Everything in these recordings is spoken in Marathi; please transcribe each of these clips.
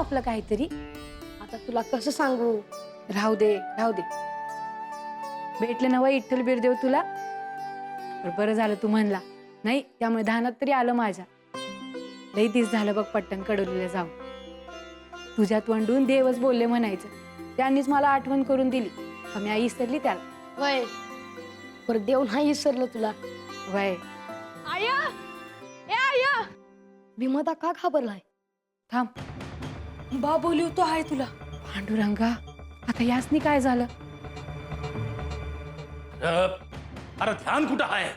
आपलं काहीतरी. आता तुला कसं सांगू? राहू दे राहू दे. भेटले ना विठ्ठल बिरदेव तुला. बरं झालं तू म्हणला नाही, त्यामुळे ध्यानात तरी आलं माझ्या. लई दिस झालं बघ पट्टण कडवलीला जाऊ. तुझ्या तोंडून देवच बोलले म्हणायचं. त्यांनीच मला आठवण करून दिली. मी आई विसरली त्याला. वय परत देव नाही विसरलं तुला. वय आय आय भीमदा का घाबरलाय? थांब, बा बोलवतो आहे तुला. पांडुरंगा, आता यासनी काय झालं? अरे ध्यान कुठं आहे?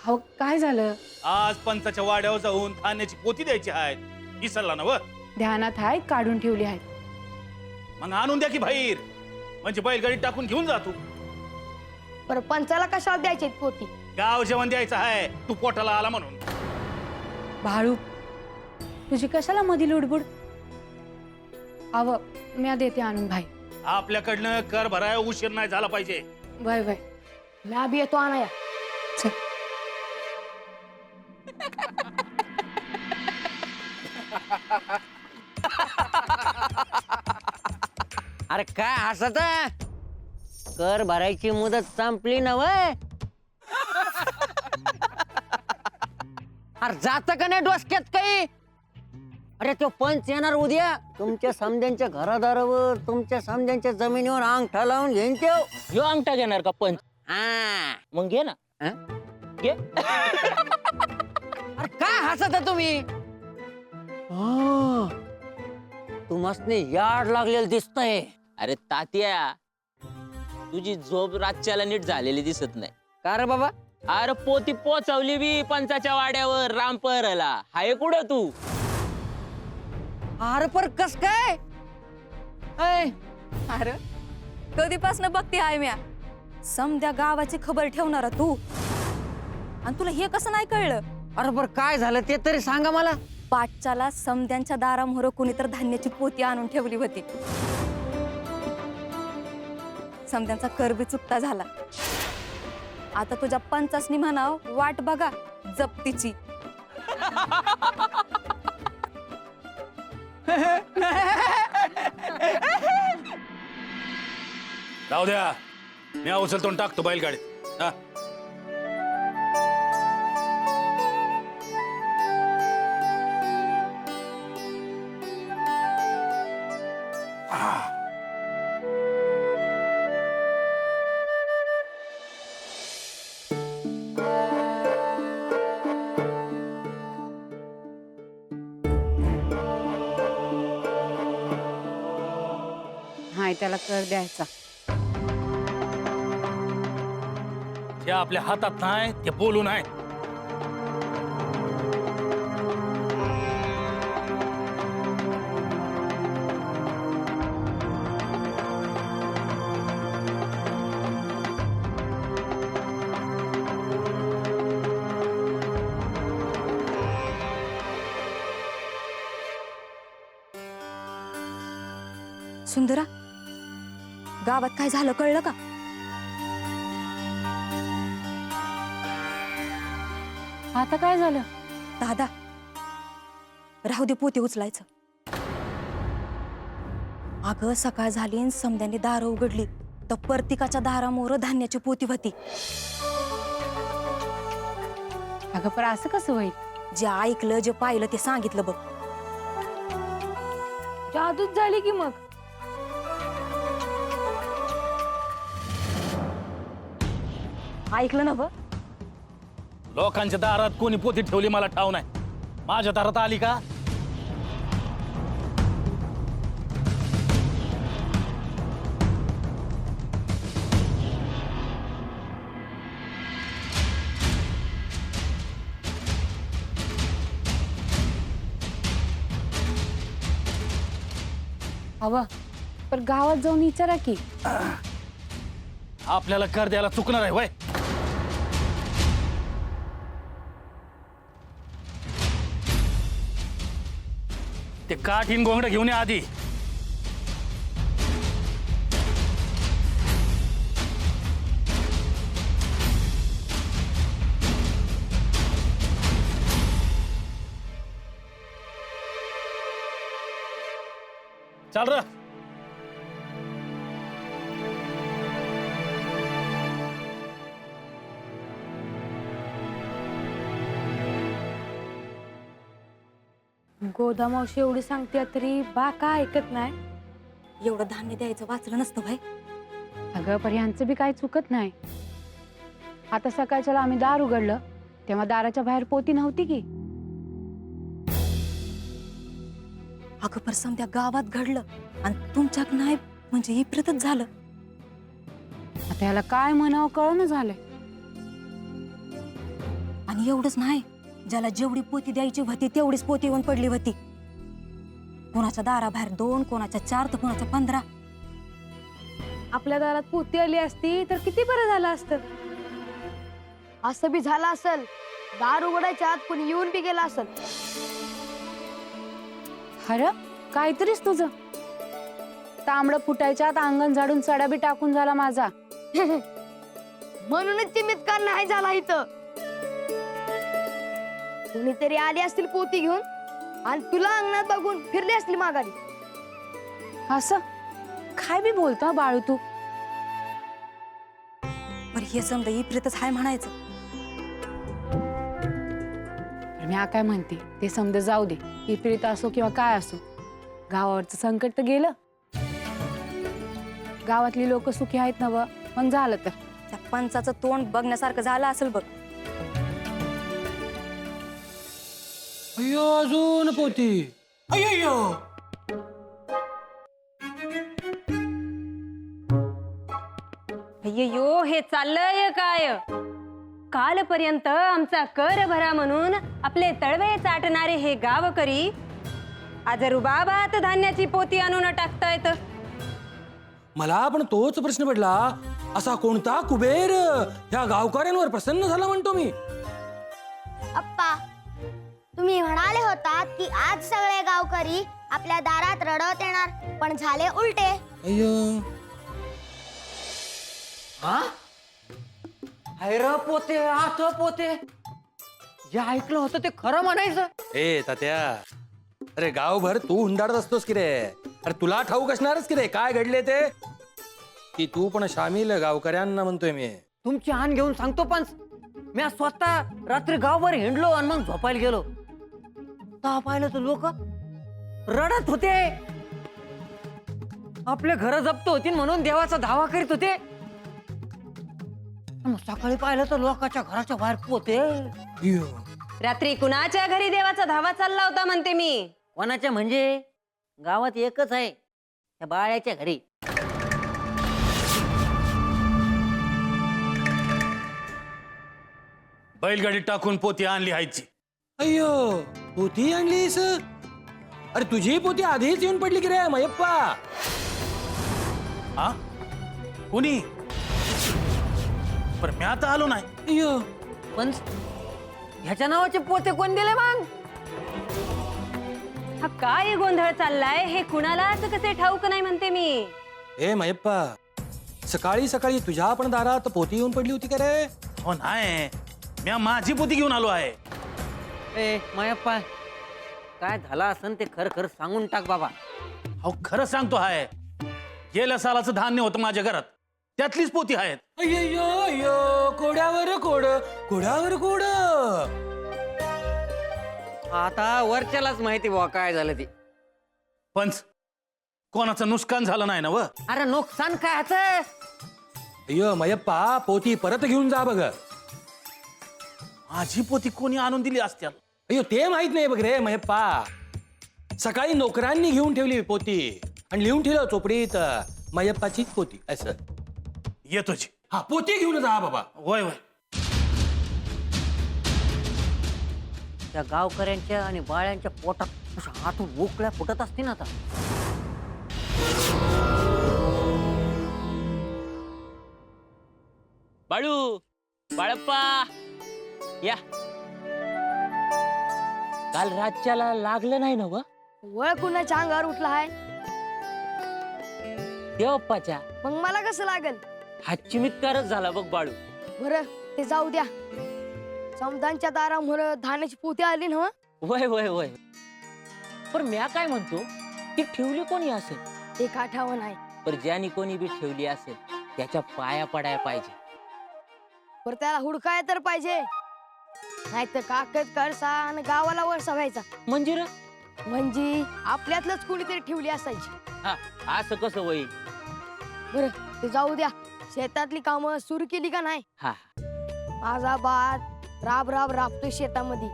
हो काय झालं? आज पंचाच्या वाड्यावर जाऊन धान्याची पोती द्यायची आहे. विसरला ना व? ध्यानात आहे, काढून ठेवली आहे. मग आणून द्या की बाहेर, म्हणजे बैलगाडीत टाकून घेऊन जा तू. बरं पंचाला कशाला द्यायची पोती? गाव जेवण द्यायचं आहे, तू पोटाला आला म्हणून. भाळू, तुझी कशाला मधी लुडबुड? अव म्या देते आणून भाई. आपल्याकडनं कर भराय उशीर नाही झाला पाहिजे. वय वय, म्या बी येतो आणाया. चल. अरे काय हसत? कर भरायची मुदत संपली ना वय. अरे जात का नाही डोसक्यात काही? अरे तो पंच येणार उद्या तुमच्या समद्यांच्या घरादारावर, तुमच्या समद्यांच्या जमिनीवर अंगठा लावून घेईन तो. यो अंगठा घेणार का पंच? हा मग घे ना. घे. अरे काय हसत तुम्ही? तुम्हासनी याड लागलेलं दिसतंय. अरे तात्या, तुझी झोप रातच्याला नीट झालेली दिसत नाही. का रे बाबा? अरे पोती पोचवली बी पंचाच्या वाड्यावर रामपरला. हाय कुठं तू? अरे पर कस काय? अरे कधीपासून बघते आहे म्या. समद्या गावाची खबर ठेवणारा तू, आणि तुला हे कसं नाही कळलं? अरे पर काय झालं ते तरी सांगा मला. पाठच्याला समद्यांच्या दारामोर कुणीतर धान्याची पोती आणून ठेवली होती. समद्यांचा कर बी चुकता झाला. आता तुझ्या पंचासनी म्हणाव वाट बघा जप्तीची. राहू द्या, मी उचलतो आणि टाकतो बैलगाडीत. हा. हाय त्याला कर द्यायचा. ते आपल्या हातात नाही, ते बोलू नाही. सुंदरा, गावात काय झालं कळलं का? आता काय झालं? दादा, राहू दे पोती उचलायचं. अगं सकाळ झाली आणि समद्याने दारं उघडली तर प्रत्येकाच्या दारामोर धान्याची पोती होती. अगं पण असं कसं होईल? जे ऐकलं जे पाहिलं ते सांगितलं बघ. जादूच झाली की मग. ऐकलं ना बघ. लोकांच्या दारात कोणी पोती ठेवली मला ठाव नाही. माझ्या दारात आली का? हवं पण गावात जाऊन विचारा की. आपल्याला कर द्यायला चुकणार आहे वय? ते काठीन गोंगडं घेऊन या आधी. चाल र. गोदामावशी एवढी सांगते तरी बा का ऐकत नाही. एवढं धान्य द्यायचं वाचलं नसतं भाई. अगं पण ह्यांचं बी काही चुकत नाही. आता सकाळच्याला आम्ही दार उघडलं तेव्हा दाराच्या बाहेर पोती नव्हती की. अगं पर समध्या गावात घडलं आणि तुमच्यात नाही म्हणजे विपरीतच झालं. आता ह्याला काय म्हणावं कळणं झालंय. आणि एवढंच नाही, ज्याला जेवढी पोती द्यायची होती तेवढीच पोती येऊन पडली होती. कोणाच्या दाराबाहेर 2, कोणाच्या 4 तर कोणाच्या 15. आपल्या दारात पोती आली असती तर किती बरं झालं असतं. असं बी झालं असेल, दार उघडायच्या आत कोणी येऊन बी गेला असेल. अरे काहीतरीच तुझं. तांबडं फुटायच्या आत अंगण झाडून सडा बी टाकून झाला माझा. म्हणूनच चिमितकार नाही झाला इथं. कोणीतरी आली असतील पोती घेऊन आणि तुला अंगणात बघून फिरली असतील माघारी. असं काय बी बोलतो बाळू तू. पर हे समजा विपरीतच हाय म्हणायचं. मी काय म्हणते ते समजा जाऊ दे. विपरीत असो किंवा काय असो, गावावरचं संकट तर गेलं. गावातली लोक सुखी आहेत ना. मग झालं तर त्या पंचाचं तोंड बघण्यासारखं झालं असेल बघ. अय्यो अजून पोती. अय्यो अय्यो हे चाललंय काय. कालपर्यंत आमचा कर भरा म्हणून आपले तळवे चाटणारे हे गावकरी आज रुबाबात धान्याची पोती आणून टाकतायत. मला पण तोच प्रश्न पडला. असा कोणता कुबेर ह्या गावकऱ्यांवर प्रसन्न झाला म्हणतो मी. अप्पा, तुम्ही म्हणाले होतात की आज सगळे गावकरी आपल्या दारात रडत येणार, पण झाले उलटे. अय्यो हा हैर पोते आथ पोते. जे ऐकलं होतं ते खरं म्हणायचं. ए तात्या, अरे गावभर तू हुंडाळत असतोस की रे. अरे तुला ठाऊक असणारच की रे काय घडले ते. की तू पण शामिल गावकऱ्यांना म्हणतोय मी. तुमची आण घेऊन सांगतो पंच. मी आज स्वतः रात्री गावभर हिंडलो आणि मग झोपायला गेलो. तेव्हा पाहिलं तर लोक रडत होते. आपले घर जप्त होतील म्हणून देवाचा धावा करीत होते. मग सकाळी पाहिलं तर लोकांच्या घराच्या बाहेर पोते. अय्यो. रात्री कुणाच्या घरी देवाचा धावा चालला होता म्हणते मी. कोणाच्या म्हणजे गावात एकच आहे, त्या बाळ्याच्या घरी. बैलगाडीत टाकून पोती आणली हायची. अय्यो पोती आणलीस. अरे तुझी पोती आधीच येऊन पडली की रे मयप्पा. हा कोणी पण मी आता आलो नाही. अय्यो पण ह्याच्या नावाचे पोते कोण दिले मग. हा काय गोंधळ चाललाय हे कुणालाच कसे ठाऊक नाही म्हणते मी. ए मयप्पा, सकाळी सकाळी तुझ्या पण दारात पोती येऊन पडली होती का रे. हो नाही, मी माझी पोती घेऊन आलो आहे. ए मायप्पा, काय झालं असन ते खरं खरं सांगून टाक बाबा. अहो खरं सांगतो आहे, गेल्या सालाचं धान्य होतं माझ्या घरात, त्यातलीच पोती आहेत. अय्यो अय्यो कोड्यावर कोड, कोड्यावर कोड. आता वरच्यालाच माहिती बुवा काय झालं ते. पंच, कोणाचं नुकसान झालं नाही ना व. अरे नुकसान काय ह्याचं? अय्यो मयप्पा, पोती परत घेऊन जा बघ. माझी पोती कोणी आणून दिली असत्या. अय्यो ते माहित नाही बघ रे मयप्पा. सकाळी नोकरांनी घेऊन ठेवली पोती आणि लिहून ठेवलं चोपडीत मयप्पाचीच पोती असं. येतोच. हा पोती घेऊन जा बाबा. होय होय. त्या गावकऱ्यांच्या आणि बाळ्यांच्या पोटात अशा हातून मोकळ्या फुटत असते ना आता. बाळू, बाळप्पा या. काल रातच्याला लागलं नाही ना व. वळ कुणाच्या अंगावर उठला आहे. देवप्पाच्या मग मला कसं लागल. हा चिमितकारच झाला बघ बाळू. बरं ते जाऊ द्या. समदांच्या दारामुळे धान्याची पोती आली ना. वय वय वय. पण म्या काय म्हणतो, ती ठेवली कोणी असेल? ते का ठाव नाही. पर ज्यानी कोणी बी ठेवली असेल त्याच्या पाया पडायला पाहिजे. पर त्याला हुडकाय तर पाहिजे, नाही तर काकत करसा आणि गावाला वळसा व्हायचा. म्हणजे रे? म्हणजे आपल्यातलंच कोणीतरी ठेवली असायची. हा, असं कसं होईल? बरं ते जाऊ द्या. शेतातली कामं सुरू केली का नाही? हा, माझा बात राब राब राबतोय शेतामध्ये.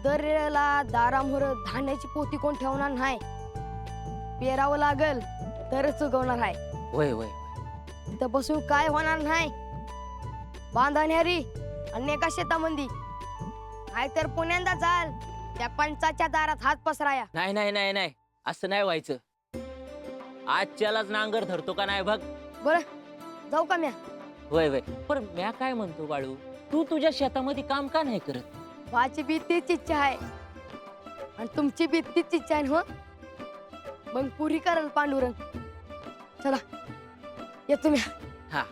दरेला दारामोर धान्याची पोती कोण ठेवणार नाही. पेरावं लागल तरच उगवणार आहे. वय वय. तिथं बसून काय होणार नाही. बांधण्यारी आणि एका शेतामध्ये, नाहीतर पुण्यांदा चाल त्या पंचाच्या दारात हात पसराया. नाही नाही नाही नाही, असं नाही व्हायचं. आजच्यालाच नांगर धरतो का नाही बघ. बरं जाऊ का म्या? वय वय. पण म्या काय म्हणतो बाळू, तू तुझ्या शेतामध्ये काम का नाही करत? माझी बी तीच इच्छा आहे आणि तुमची बी तीच इच्छा आहे. हो मग पुरी करल पांडुरंग. चला येतो म्या. हा.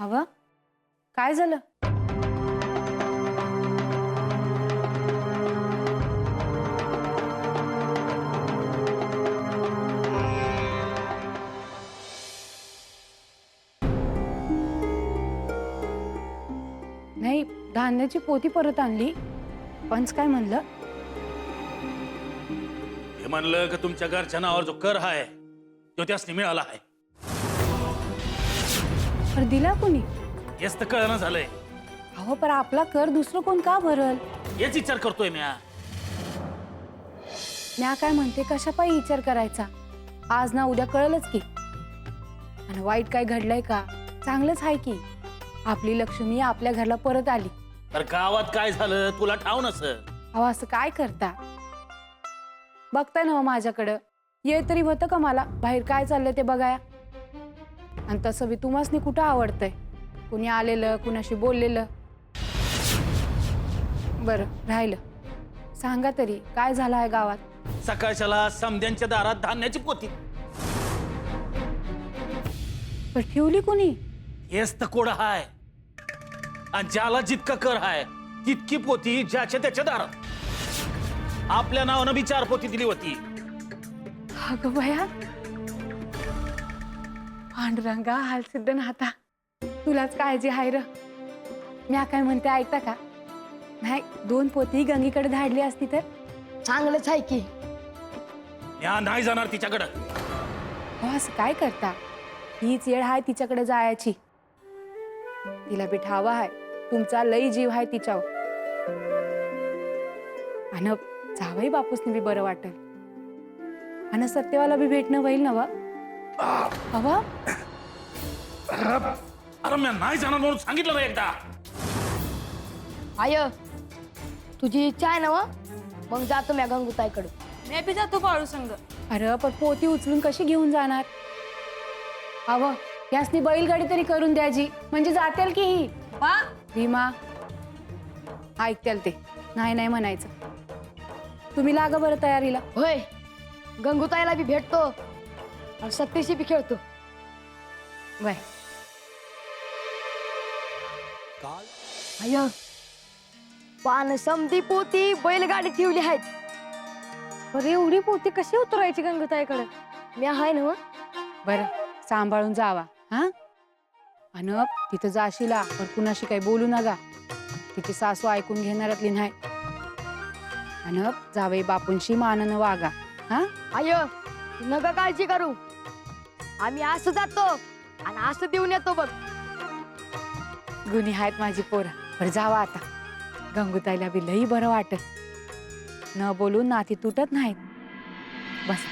हवं काय झालं? नाही, धान्याची पोती परत आणली. पंच काय म्हणलं? हे म्हणलं की तुमच्या घरच्या नावावर जो कर आहे तो त्यासनी मिळाला आहे. पर दिला कोणी? हेच तर कळणं झालंय. अहो पर आपला कर दुसरं कोण का भरल? हेच विचार करतोय म्या. म्या काय म्हणते, कशा पायी विचार करायचा? आज ना उद्या कळलंच की. आणि वाईट काय घडलंय का? चांगलंच आहे की. आपली लक्ष्मी आपल्या घरला परत आली. तर गावात काय झालं तुला ठाव नसल. अहो असं काय करता? बघताय ना माझ्याकडं. ये तरी होतं का मला बाहेर काय चाललंय ते बघाया? आणि तसं बी तुम्हासनी कुठं आवडतंय कुणी आलेलं कुणाशी बोललेलं? बरं राहिलं, सांगा तरी काय झालं आहे गावात? सकाळच्याला समद्यांच्या दारात धान्याची पोती. पण ठेवली कुणी? हेच तर कोड हाय. आणि ज्याला जितका कर हाय तितकी पोती ज्याच्या त्याच्या दारात. आपल्या नावानं बी 4 पोती दिली होती. अगं बया, पांडुरंगा हालसिद्ध नाता, तुलाच काळजी हाय र. म्या काय म्हणते ऐकता का? नाही, 2 पोती गंगीकडे धाडली असती तर चांगलंच आहे की. या नाही जाणार तिच्याकडं. अहो असं काय करता? हीच येळ हाय तिच्याकडे जायची. तिला बी ठावा हाय, तुमचा लई जीव हाय तिच्यावर. आणि जावई बापूसने बी बरं वाटेल. आणि सत्यवाला बी भेटणं होईल ना वा? हवा? अरे मी नाही जाणार म्हणून सांगितलं ना एकदा. आय तुझी इच्छा आहे ना? मग जातो म्या गंगूताईकडे. मी बी जातो बाळू संग. अरे पण पोती उचलून कशी घेऊन जाणार? हवं यासनी बैलगाडी तरी करून द्यायची, म्हणजे जातेल की ही. भीमा ऐकतेल ते. नाही नाही म्हणायचं. तुम्ही लागा बरं तयारीला. होय, गंगूताईला बी भेटतो आणि सत्तेशी बी खेळतो. बाय. आय पान समधी पोती बैलगाडी ठेवली आहेत. अरे एवढी पोती कशी उतरायची गंगूताईकडे? मी आहे ना? बरं सांभाळून जावा हा. आणि तिथं जाशीला पण कुणाशी काही बोलू नका. तिची सासू ऐकून घेणारातली नाही. आणि जावई बापूंशी मानानं वागा हा. आय नका काळजी करू. आम्ही असं जातो आणि असं देऊन येतो बघ. गुन्हे आहेत माझी पोरं. बरं जावा आता. गंगूताईला बी लई बरं वाटत. न बोलून नाती तुटत नाहीत. बस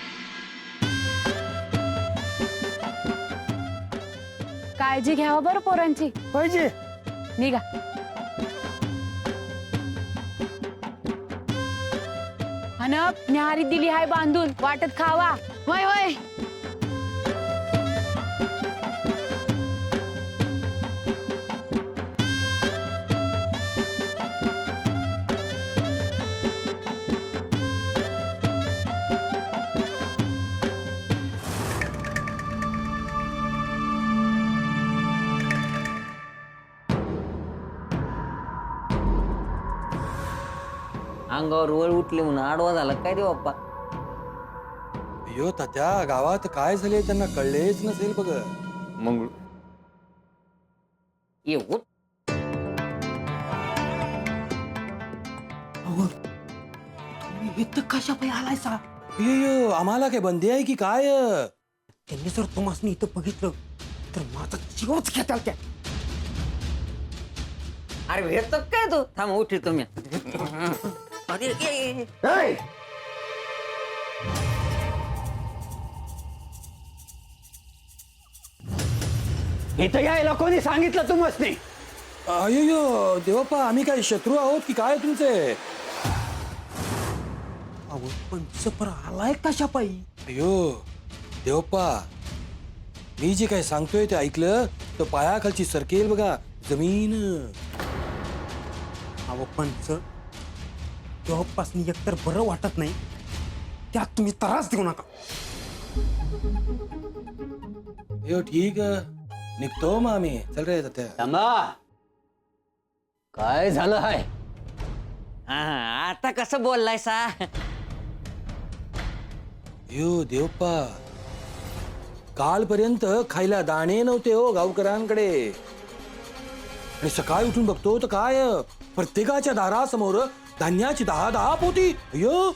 काळजी घ्यावा बरं पोरांची. पाहिजे. निघा. आणि न्याहारी दिली हाय बांधून, वाटत खावा. होय होय. अंगावर वळ उठली म्हणून आडवा झाला काय रे बाप्पा? अयो तात्या, गावात काय झाले त्यांना कळलेच नसेल बघ. मग ये उठ. इथं कशा पायी आलायसा? अयो आम्हाला काय बंदी आहे की काय? त्यांनी जर तुम्हाला इथं बघितलं तर माझा जीवच घेताल त्या. अरे भेटतो काय तू? थांब उठी तुम्ही. अरे ये, ये. इथं यायला कोणी सांगितलं तुम्हाला? अयो देवप्पा, आम्ही काय शत्रू आहोत की काय तुमचे? अहो पण सपर आलाय कशा पायी? अयो देवप्पा, मी जे काय सांगतोय ते ऐकलं तर पायाखालची सरकेल बघा जमीन. अहो पंच, तेव्हापासून एकतर बरं वाटत नाही, त्यात तुम्ही त्रास देऊ नका. अयो ठीक आहे, निघतो मग आम्ही. चल रे तात्या. थांबा. काय झालं हाय? आता कसं बोललाय सा? अयो देवप्पा, कालपर्यंत खायला दाणे नव्हते हो गावकऱ्यांकडे, आणि सकाळी उठून बघतो तर काय प्रत्येकाच्या दारासमोर धान्याची 10 पोती. अयो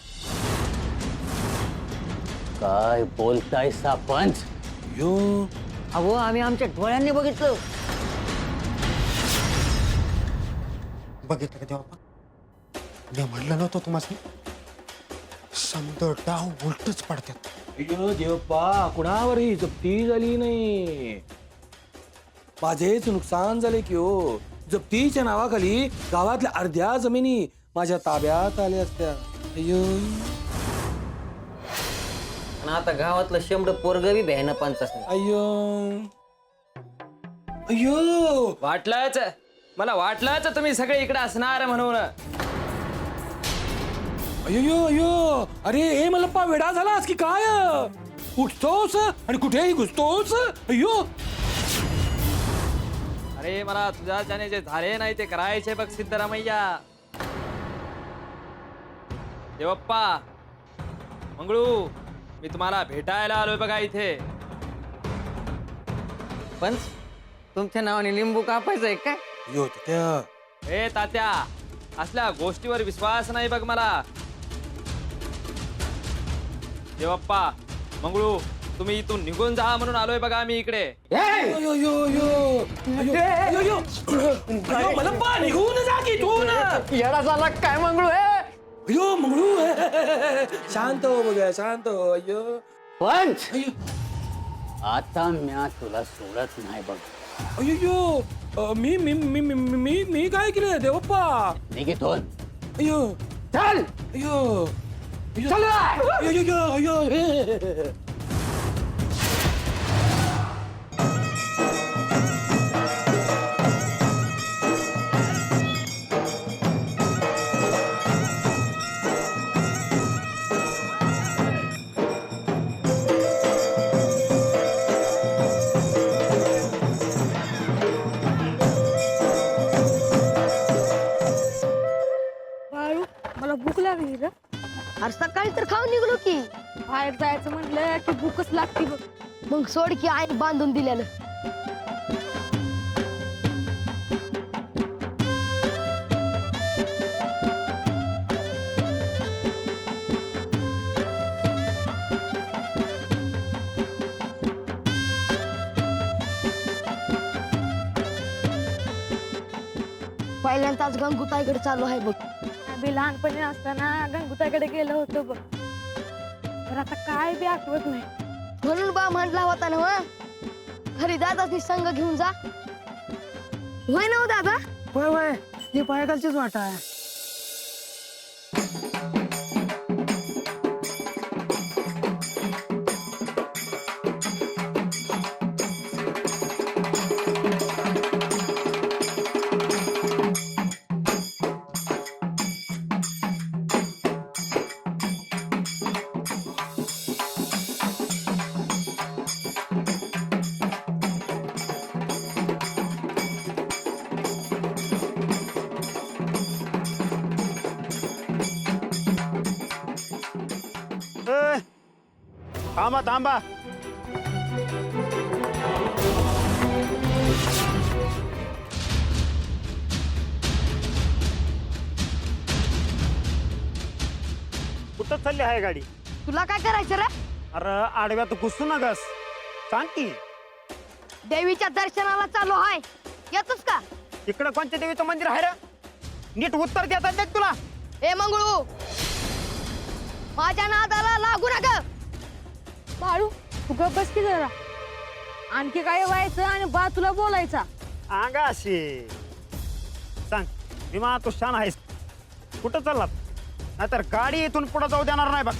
काय बोलताय सा पंच? अयो अहो आम्ही आमच्या डोळ्यांनी बघितलं. बघितलं का तेव्हा? मी म्हणलं नव्हतं तुम्हाला, समद डाव उलटच पडतात. अयो देवप्पा, कुणावरही जप्ती झाली नाही. माझेच नुकसान झाले की हो. जप्तीच्या नावाखाली गावातल्या अर्ध्या जमिनी माझ्या ताब्यात आल्या असत्या. अयो पण आता गावातलं शेंबड पोरग बी भ्यायना पंचास नाही. अयो अयो वाटलंच, मला वाटलंच तुम्ही सगळे इकडे असणार म्हणून. अयो अयो, अरे हे मल्लप्पा, वेडा झालास की काय? उठतोस आणि कुठेही घुसतोस. अयो अरे मला तुझ्या ज्याने जे झाले नाही ते करायचे बघ सिद्धरामय्या. देवप्पा, मंगळू, मी तुम्हाला भेटायला आलोय बघा इथे. पंच, तुमच्या नावाने लिंबू कापायचंय काय? अयो तात्या, ए तात्या, असल्या गोष्टीवर विश्वास नाही बघ मला. देवप्पा, मंगळू, तुम्ही इथून निघून जा म्हणून आलोय बघा मी इकडे. अयो अयो अयो अयो अयो अयो अयो मल्लप्पा, निघून जा की तू ना. येडा झाला काय मंगळू? अयो मंगळू, शांत हो बघा, शांत हो. अयो पंच, अयो आता म्या तुला सोडत नाही बघ. अयो मी मी मी मी मी मी काय केलं देवप्पा? निघितोन. अयो चल अयो चल. अयो अयो अयो मला भूक लागली ग. अरे सकाळी तर खाऊन निघलो की. बाहेर जायचं म्हटलं की भूकच लागते बघ. मग सोड की आई बांधून दिल्यानं. पहिल्यांदाच गंगूताईकडे चालू आहे बघ. आम्ही लहानपणी असताना गंगुताकडे गेलो होतो बघ, तर आता काय बी आठवत नाही. म्हणून बा म्हटला होता ना वा, घरी दादाची संग घेऊन जा. होय ना हो दादा? होय होय, ही पायाखालचीच वाट आहे. थांबा थांबा. कुठं चालली आहे गाडी? तुला काय करायचं रे? अरे आडव्यात घुसू नकस. सांग की देवीच्या दर्शनाला चालू आहे, येतोस का? इकडं कोणत्या देवीचं मंदिर आहे रे? नीट उत्तर देता येत तुला? ए मंगळू, माझ्या नादाला लागू नका. बाळू तू गप बस की जरा. आणखी काय व्हायचं आणि बा तुला बोलायचा. अंगा अशी सांग विमा तू शान आहेस. कुठं चाललात? नाहीतर गाडी इथून पुढे जाऊ देणार नाही बघ.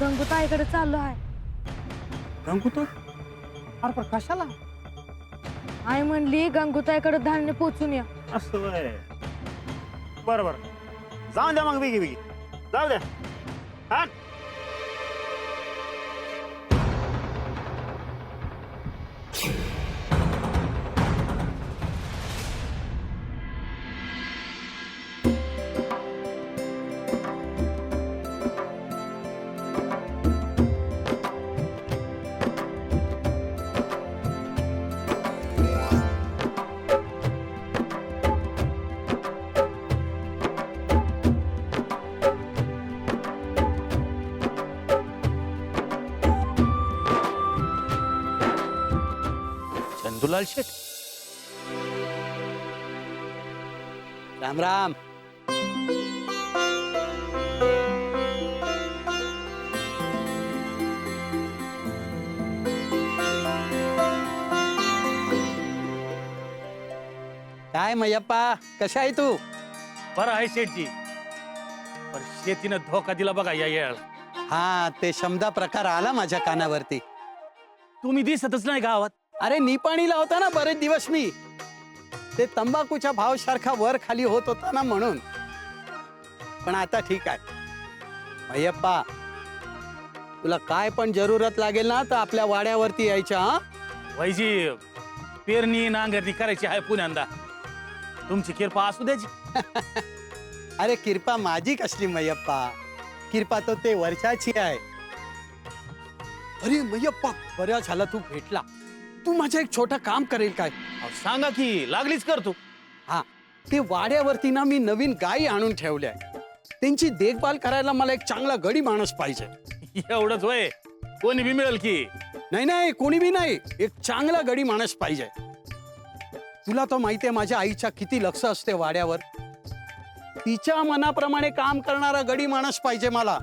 गंगूताईकडे चाललो आहे. गंगू तू अरे पण कशाला? आई म्हणली गंगूताईकडे धान्य पोचून या. असं होय. बरं बरं जाऊन द्या मग बिगी बिगी जाऊ द्या. हा चंदूलाल शेठ, राम राम. काय मयप्पा, कशा आहे तू? बरं आहे शेठजी, पण शेतीनं धोका दिला बघा या येळ. हा, ते शमदा प्रकार आला माझ्या कानावरती. तुम्ही दिसतच नाही गावात. अरे निपाणीला होता ना बरेच दिवस मी. ते तंबाखूच्या भाव सारखा वर खाली होत होता ना म्हणून. पण आता ठीक आहे. मयप्पा, तुला काय पण जरूरत लागेल ना तर आपल्या वाड्यावरती यायच्या. हा वैजी, पेरणी नांगरणी करायची आहे पुण्यांदा. तुमची कृपा असू द्याची. अरे कृपा माझी कसली मयप्पा, कृपा तो ते वर्षाची आहे. अरे मयप्पा, बऱ्या झाला तू भेटला. तू माझं एक छोटं काम करेल काय? अहो, सांगा की, लागलीच करतो. हा, ते वाड्यावरती ना मी नवीन गायी आणून ठेवल्या. त्यांची देखभाल करायला मला एक चांगला गडी माणूस पाहिजे. एवढंच होय, कोणी बी मिळेल की? नाही नाही, कोणी बी नाही, एक चांगला गडी माणूस पाहिजे. तुला तर माहितीये माझ्या आईच्या किती लक्ष असते वाड्यावर. तिच्या मनाप्रमाणे काम करणारा गडी माणूस पाहिजे मला.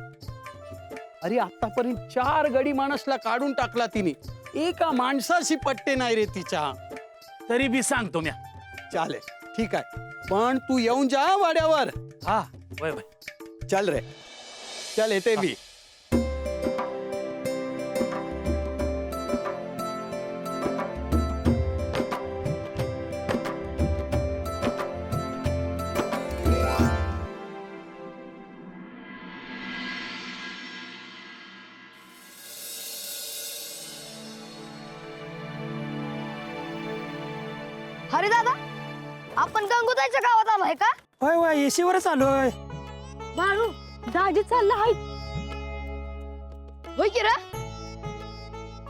अरे आतापर्यंत 4 गडी माणसला काढून टाकला तिने. एका माणसाशी पट्टे नाही रे तिच्या. तरी बी सांगतो म्या. चालेल, ठीक आहे, पण तू येऊन जा वाड्यावर. हा, वय वय. चल रे, चल येते मी. अरे दादा, आपण गंगूताईच्या गावात आलोय का? होय होय एसीवरच आलोय. बाळू, दाजी चालला आहे. होय की रे?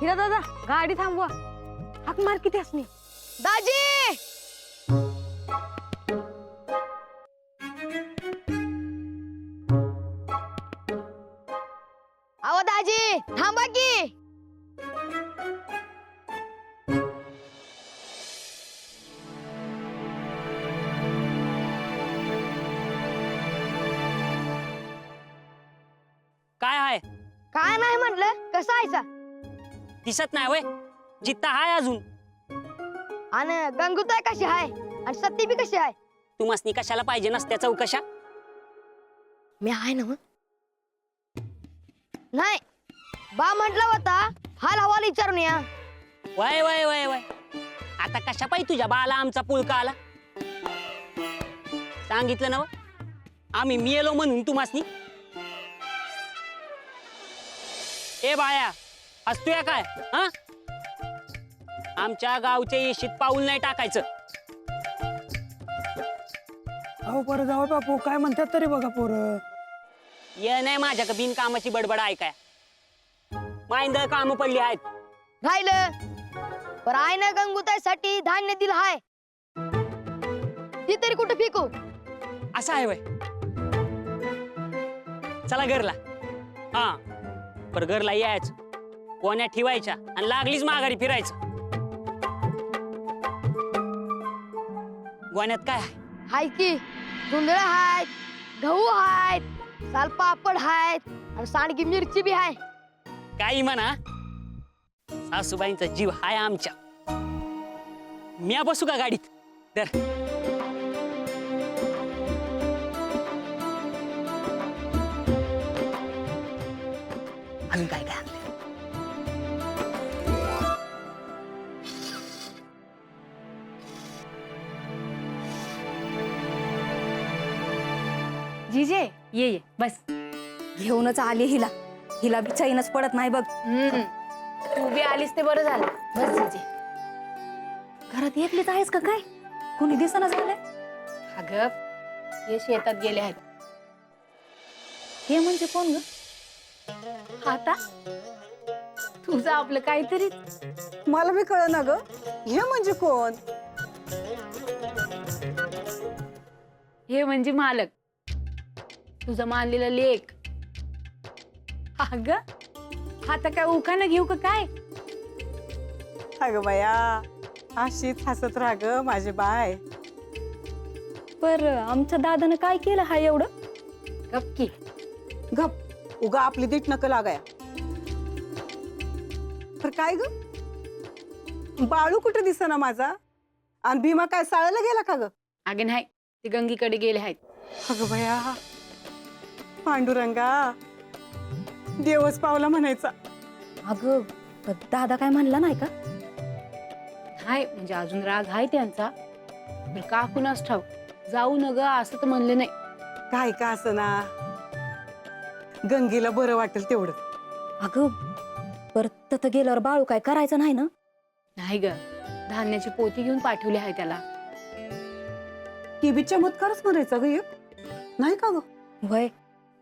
हिरा दादा, गाडी थांबवा. हाक मार किती असणे. दाजी, अहो दाजी थांबा की. काय आहे? काय नाही म्हटलं, कसं आहेसा? दिसत नाही वय? जित्ता हाय अजून. आणि गंगूताई कशी आहे आणि सत्ती बी कशी आहे? तू मसनी कशाला पाहिजे नसत्या चौकशा? मी आहे ना. नाही, बा म्हटलं होता हाल हवाल विचारून या. वय वय वय वय, आता कशा पाहिजे तुझ्या बाला आमचा पुळका आला? सांगितलं ना व? आम्ही मिळेलो म्हणून तू मसनी. ए बाया, हसतोय काय? हा, आमच्या गावच्या येशीत पाऊल नाही टाकायचं. अहो बरं जाऊ बापू, काय म्हणतात तरी बघा पोरं. ये नाही माझ्या बिनकामाची बडबड ऐकाय. माइंद काम पडली आहेत. राहिलं पण आईनं गंगूताईसाठी धान्य दिलं हाय ती तरी कुठं फेकू? असं आहे वय. चला घरला. हा पर घरला यायचं, कोण्या ठेवायच्या आणि लागलीच माघारी फिरायचं. गोण्यात काय आहे? हाय की जुंधळ हायत, गहू हायत, सालपापड हायत आणि सांडगी मिरची बी हाय. काही म्हणा, सासूबाईंचा जीव हाय आमच्या. म्या बसू का गाडीत? तर अजून काय काय आणलंय? जीजे ये बस. घेऊनच आली हिला. हिला बी चैनच पडत नाही बघ. तू बी आलीस ते बरं झालं. बस जीजे. घरात एकलीच आहेस का काय? कोणी दिसना झालंय. अगं हे शेतात गेले आहेत. हे म्हणजे कोण ग? आता तुझं आपलं काहीतरी. मला बी कळ ना ग, हे म्हणजे कोण? हे म्हणजे मालक, तुझा मानलेला लेक. अगं आता काय उखाणं घेऊ का काय? अगं बाया, अशीच हसत राहा ग माझी बाय. पर आमच्या दादानं काय केलं हा एवढं? गप्की. गप, उगा आपली दीट नक लागाया. पर काय ग, बाळू कुठे दिसना माझा? आणि भीमा काय साळायला गेला का ग? अगे नाही, ते गंगीकडे गेले आहेत. अगं बाया, पांडुरंगा देवच पावला म्हणायचा. अगं पण दादा काय म्हणला नाही का? हाय म्हणजे अजून राग आहे त्यांचा. पण का कुणास ठाव, जाऊ न ग असं तर म्हणले नाही. काय का असं ना, गंगेला बरं वाटेल तेवढं. अगं परत तिथं गेल्यावर बाळू काय करायचं नाही ना? नाही ग, धान्याची पोती घेऊन पाठवली आहे त्याला. ती बी चमत्कारच म्हणायचा ग एक, नाही का ग? वय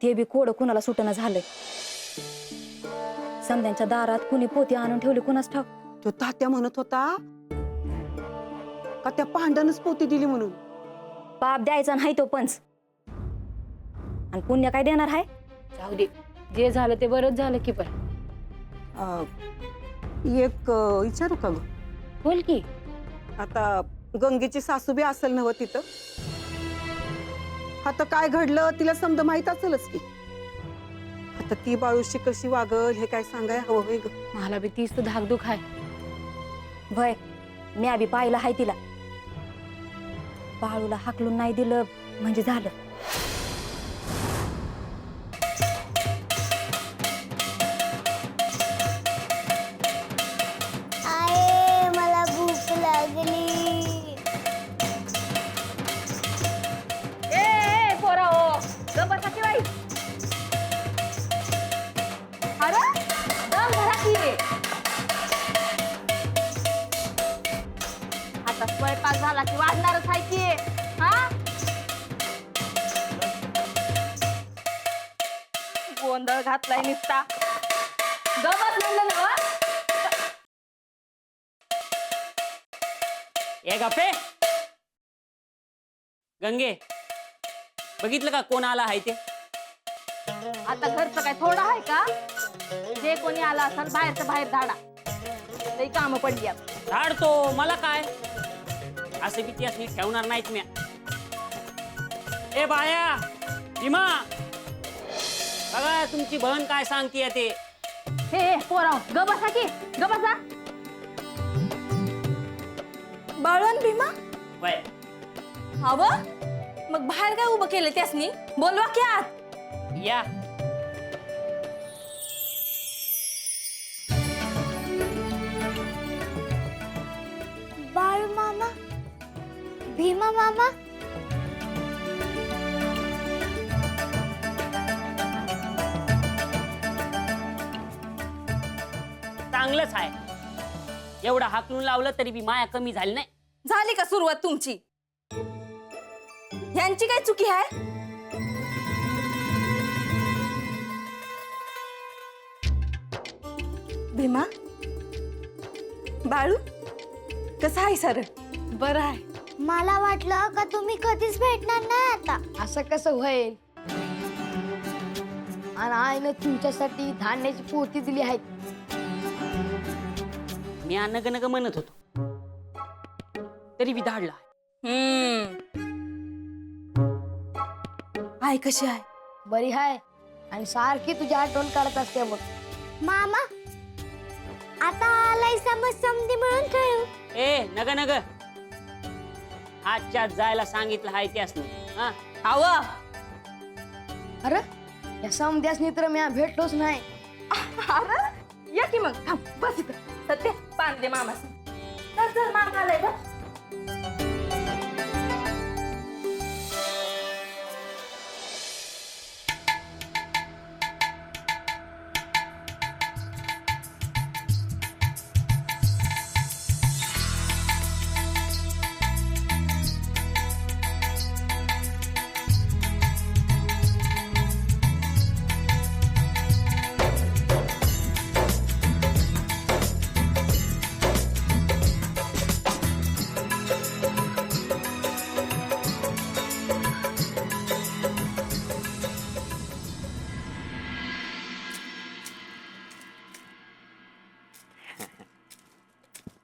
ते बी कोड कुणाला सुटणं झालंय. समद्यांच्या दारात कुणी पोती आणून ठेवली कुणास ठाव. तो तात्या म्हणत होता का त्या पांडनच पोती दिली म्हणून. पाप द्यायचा नाही तो पंच, आणि पुण्य काय देणार आहे? जाऊ दे, जे झालं ते बरंच झालं की. पण एक विचारू का ग? बोल की. आता गंगेची सासू बी असेल नव तिथं. आता काय घडलं तिला समजा माहित असेलच की. आता ती बाळूशी कशी वागल हे काय सांगाय हवं होय ग. मला बी तीच तर धाकधूक आहे. भय मी बी पाहिलं हाय तिला. बाळूला हाकलून नाही दिलं म्हणजे झालं. आये मला भूक लागली. आता स्वयंपाक झाला की वाढणारच आहे की. हा गोंधळ घातलाय नुसता. गमत म्हणलं ना. ए गप्पे. गंगे, बघितलं का कोण आला आहे ते? आता घरचं काय थोडं आहे का? जे कोणी आला असेल बाहेरचं बाहेर धाडा. लई कामं पडली आता. धाडतो, मला काय. असं किती असली ठेवणार नाहीत म्या. ए बाया, भीमा, बघा तुमची बहन काय सांगतीये ते. हे पोराव ग बसा की, ग बसा. बाळून भीमा वय हवं मग बाहेर काय उभं केलं त्यासनी? बोलवा की आत. या. बाळू मामा, भीमा मामा. चांगलंच आहे. एवढं हाकलून लावलं तरी बी माया कमी झाली नाही. झाली का सुरुवात तुमची? ह्यांची काय चुकी आहे? भीमा बाळू कसं आहे सर? बरं आहे. मला वाटलं का तुम्ही कधीच भेटणार नाही आता. असं कसं होईल? आणि आईनं तुमच्यासाठी धान्याची पोती दिली आहेत. मी नग नग म्हणत होतो तरी बी धाडला. आई कशी आहे? बरी आहे आणि सारखी तुझी आठवण काढत असते बघ. मामा आता आलाय समज समधी मिळून खेळू. ए नग नग आजच्या जायला सांगितलं हाय त्यास हा. हवा अरे या समध्यासनी तर मी भेटलोच नाही. अरे या की मग थांब बस इथं. सत्य पान दे मामा. चल चल मामा आलाय बघ.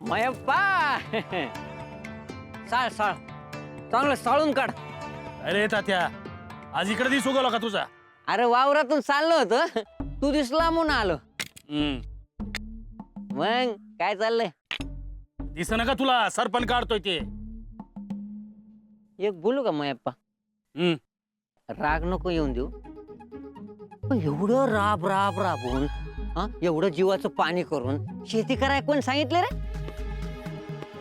मयप्पा साळ साळ चांगलं साळून काढ. अरे तात्या आज इकडे दिसू गेला का तुझा? अरे वावरातून चाललं होतं तू दिसला म्हणून आलो. मग काय चाललंय? दिस ना का तुला सरपण काढतोय ते? एक बोलू का मयप्पा? राग नको येऊन देऊ पण एवढं राब राब राबून एवढं जीवाचं पाणी करून शेती कराय कोण सांगितलं रे?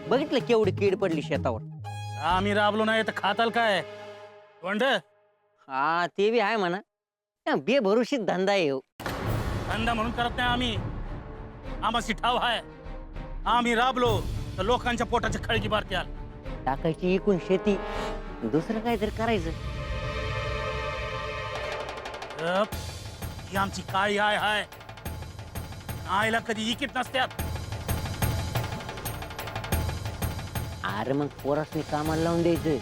बघितलं केवढी कीड पडली शेतावर. आम्ही राबलो नाही तर खाताल काय? कोंड हा ते बी आहे म्हणा. बेभरुशीत धंदा आहे. धंदा म्हणून करत नाही आम्ही. आम्हाला ठाव आहे. आम्ही राबलो तर लोकांच्या पोटाची खळगी मारत्याल. टाकायची एकूण शेती दुसरं काहीतरी करायचं. ही आमची काळी आय हाय. आईला कधी इकीत नसत्यात. अरे मग पोरासनी कामाला लावून द्यायचं.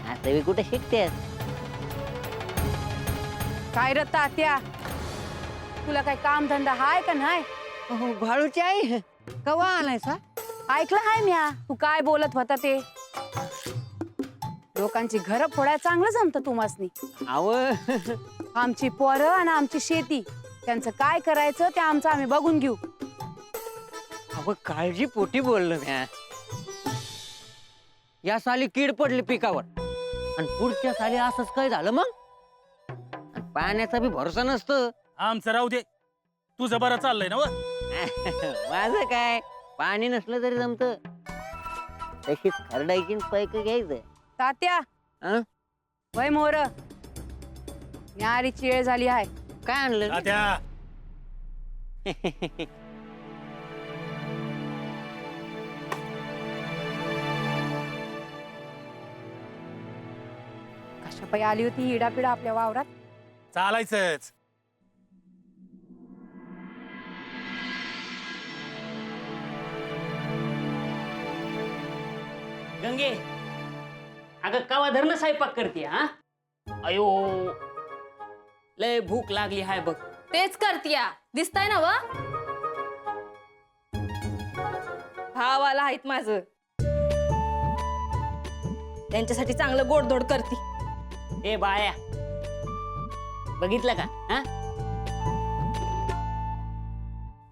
आता मी कुठे शिकतेस? काय रे तात्या, तुला काय काम धंदा हाय का नाही? हो भाळूची आई कवा आलाय सा? ऐकलं हाय म्या तू काय बोलत होता ते. लोकांची घरं फोडायला चांगलं जमतं तुम्हासनी. आव आमची पोरं आणि आमची शेती त्यांचं काय करायचं ते आमचं आम्ही बघून घेऊ. अव काळजी पोटी बोललो म्या. या साली कीड पडली पिकावर आणि पुढच्या साली असंच काय झालं मग? आणि पाण्याचा बी भरोसा नसतं. आमचं राहू दे, तुझं बरं चाललंय ना व? माझं काय पाणी नसलं तरी जमत. तशीच खरडायची पैक घ्यायचं. तात्या वय मोर न्यारीची वेळ झाली आहे. काय आणलं? तात्या कशा पायी आली होती ही इडापिडा आपल्या वावरात? चालायचंच. गंगे अगं कवा धरणं स्वयंपाक करते हा? अयो लय भूक लागली हाय बघ. तेच करतीया दिसताय ना व? भावाला आहेत माझं, त्यांच्यासाठी चांगलं गोडधोड करती. ए बाया बघितलं का हा?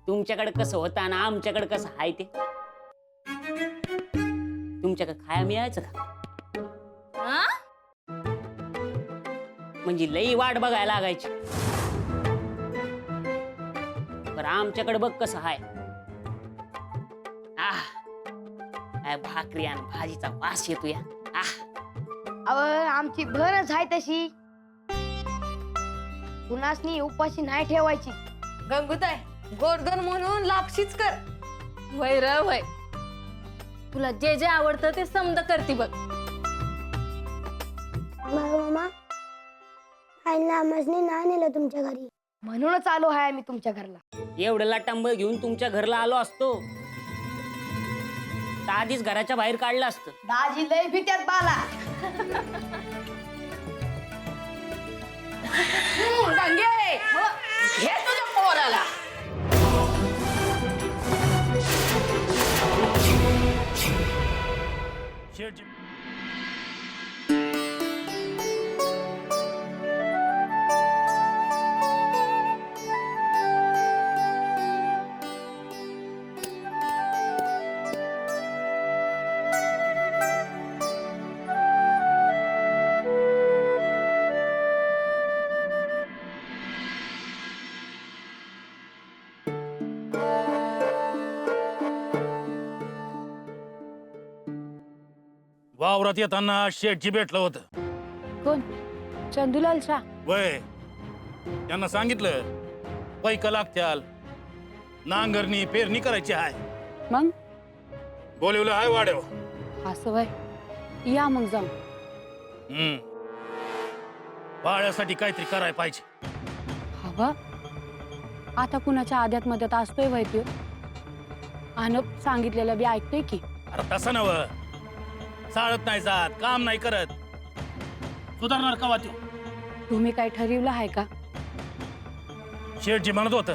तुमच्याकडे कसं होतं आणि आमच्याकडे कसं आहे ते. तुमच्याकडे खाया मिळायचं का? हा? म्हणजे लई वाट बघायला लागायची. बरं आमच्याकडे बघ कसं हाय. काय भाकरी आणि भाजीचा वास येतो या. अव आमची भरच आहे तशी. कुणासनी उपाशी नाही ठेवायची. गंगूताई गोरधन म्हणून लापशीच कर. वय र वय, तुला जे जे आवडतं ते समद करती बघ. मामा आईला आम्हासनी नाही नेलं तुमच्या घरी. म्हणूनच आलो आहे मी तुमच्या घरला. एवढं लाटांब घेऊन तुमच्या घरला आलो असतो तर आधीच घराच्या बाहेर काढलं असतं. दाजी लय भीत्यात बाला. हे तुझ्या पोराला शेठजी वावरात येताना शेठजी भेटलं होतं. कोण? चंदूलाल शाह. वय त्यांना सांगितलं पैक लागत्याल, नांगरणी पेरणी करायची आहे. मग बोलवलं आहे वाड्यावर. असं वय, या मग जाऊ. बाळ्यासाठी काहीतरी करायला पाहिजे. हवं आता कुणाच्या आद्यात मध्यात असतोय वय त्यो, आणि सांगितलेलं बी ऐकतोय की. अरे तसं नव, चालत नाही जात, काम नाही करत, सुधारणार का त्यो? तुम्ही काय ठरवलं आहे का? शेठजी म्हणत होत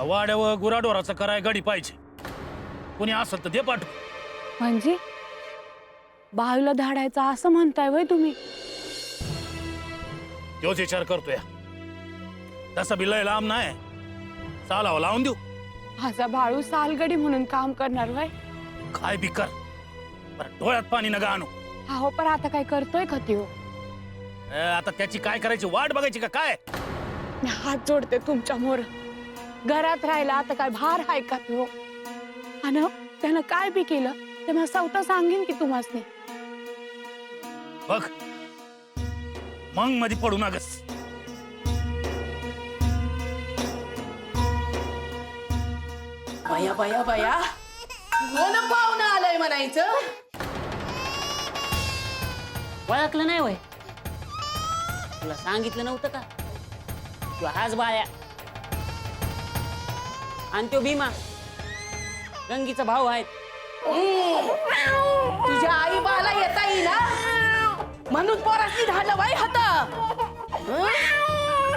वाड्यावर गुराढोराचं कराय गडी पाहिजे, कोणी असेल तर दे पाठव. म्हणजे बाळूला धाडायचं असं म्हणताय वय तुम्ही? तोच विचार करतोय. तसं बी लय लांब नाही, चालावं लावून देऊ. माझा बाळू सालगडी म्हणून काम करणार वय? काय बी कर, बरं डोळ्यात पाणी नका आणू. हो पण आता काय करतोय का त्यो? आता त्याची काय करायची वाट बघायची का काय? हात जोडते तुमच्या मोर. घरात राहिला आता काय भार आहे का त्यो? आणि त्यानं काय बी केलं ते मला स्वतः सांगेन की तुम्हाला. बघ मग मध्ये पडू नगस. बया बया बया कोण पाहुणं आलंय म्हणायचं? ओळखलं नाही वय? तुला सांगितलं नव्हतं का? तुला हाच बाळ्या आणि तो भीमा गंगीचा भाऊ आहेत. तुझ्या आई बाला येता येईना म्हणून पोराशी धाडलं बाई हात.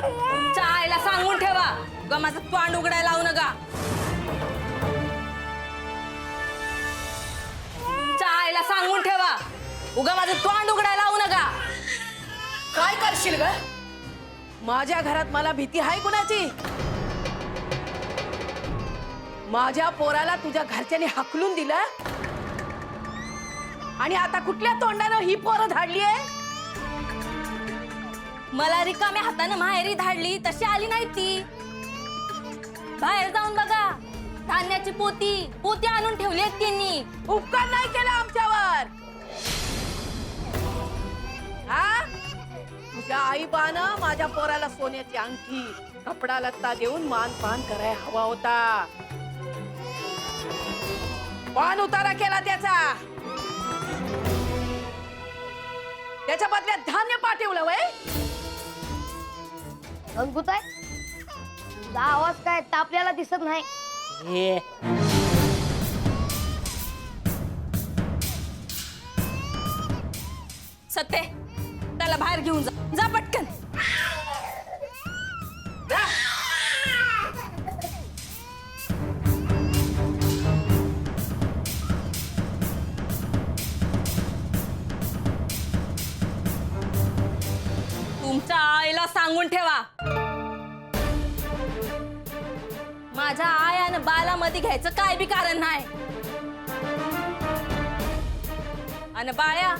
तुमच्या आईला सांगून ठेवा ग माझं तोंड उघडायला लावू नका. तुमच्या आईला सांगून ठेवा उगा माझं तोंड उघडायला लावू नका. काय करशील ग? माझ्या घरात मला भीती आहे कुणाची? माझ्या पोराला तुझ्या घरच्यांनी हाकलून दिलं आणि आता कुठल्या तोंडानं ही पोरं धाडलीये? मला रिकाम्या हातानं माहेरी धाडली तशी आली नाही ती. बाहेर जाऊन बघा, धान्याची पोती आणून ठेवली आहेत त्यांनी. उपकार नाही केला आमच्यावर. हा? तुझ्या आई बानं माझ्या पोराला सोन्याची अंगठी, कपडा लत्ता देऊन मान पान करायला हवा होता. पान उतारा केला त्याचा. त्याच्या बदल्यात धान्य पाठवलं वय. गंगूताई, तुझा आवाज काय तापल्याला दिसत नाही. हे सत्ते त्याला बाहेर घेऊन जा. जा पटकन. तुमच्या आईला सांगून ठेवा माझ्या आई आणि बाला मध्ये घ्यायचं काय बी कारण नाही. आणि बाळ्या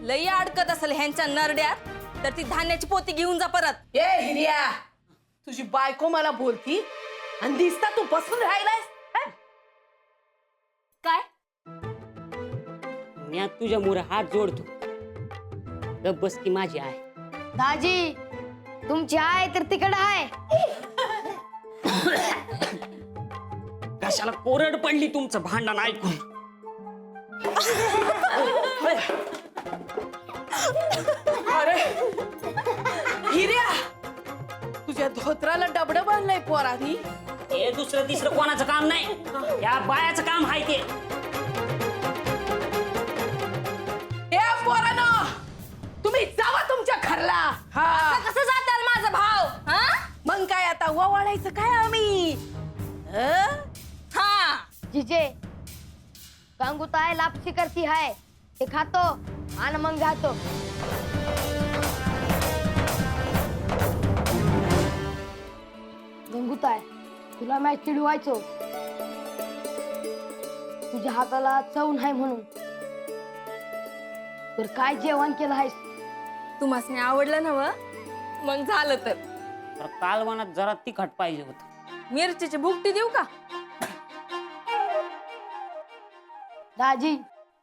लई अडकत असेल ह्यांच्या नरड्यात तर ती धान्याची पोती घेऊन जा परत. ए हिरिया, तुझी बायको मला बोलती आणि दिसता तू बसून राहिलायस. काय? मी तुझ्या मुळे हात जोडतो, गप बस की माझी आहे. दाजी तुमची आहे तर तिकडे आहे. कशाला कोरड पडली तुमचं भांडण ऐकून. अरे धोत्राला डबडं बांधलंय पोरानी. हे दुसरं तिसरं कोणाचं काम नाही, या बायाचं काम आहे ते. ए पोरानो, तुम्ही जावा तुमच्या घरला. हा कसं जाताल माझा भाव? हा मग काय आता ववाळायचं काय आम्ही? हा जिजे गंगूताई लापसी करती है ते खातो आणि मग जातो. गंगूताई तुला मॅच चिडवायचो, तुझ्या हाताला चव नाही म्हणून. तर काय जेवण केलं आहेस? तुम्हाला आवडलं ना व? मग झालं तर तर कालवणात जरा तिखट पाहिजे होत. मिरचीची भुकटी देऊ का? दाजी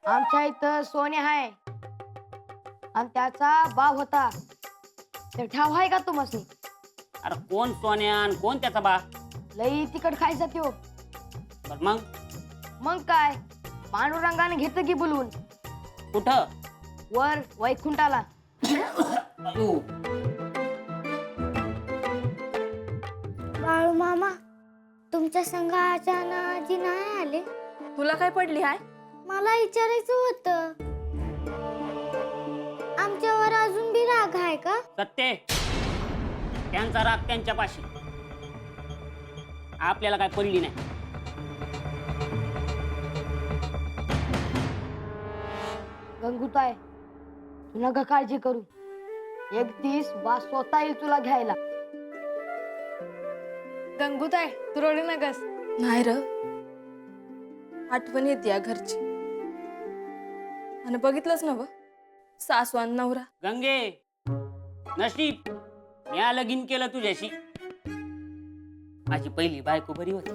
आमच्या इथं सोने आहे आणि त्याचा भाव होता, ते ठाव आहे का तुम्हाला? अरे कोण सोन्यान कोण त्याचा बा? लई तिकट खायचा त्यो. बर मग मग काय पांडुरंगाने घेतलं की बोलवून कुठं? वर वैकुंठाला. तू बाळू मामा तुमच्या संघ आजी नाही आले. तुला काय पडली हाय? मला विचारायचं होतं, आमच्यावर अजून बी राग आहे का? सत्य त्यांचा राग त्यांच्यापाशी, आपल्याला काय पडली नाही. गंगूताई तू नका काळजी करू, एक दिवस बा स्वतः येईल तुला घ्यायला. गंगूताई तू रडू नकस. नाही र, आठवण येते या घरची. आणि बघितलंच ना व, सासू आणि नवरा. गंगे नशीब म्या लगीन केलं तुझ्याशी. माझी पहिली बायको बरी होती.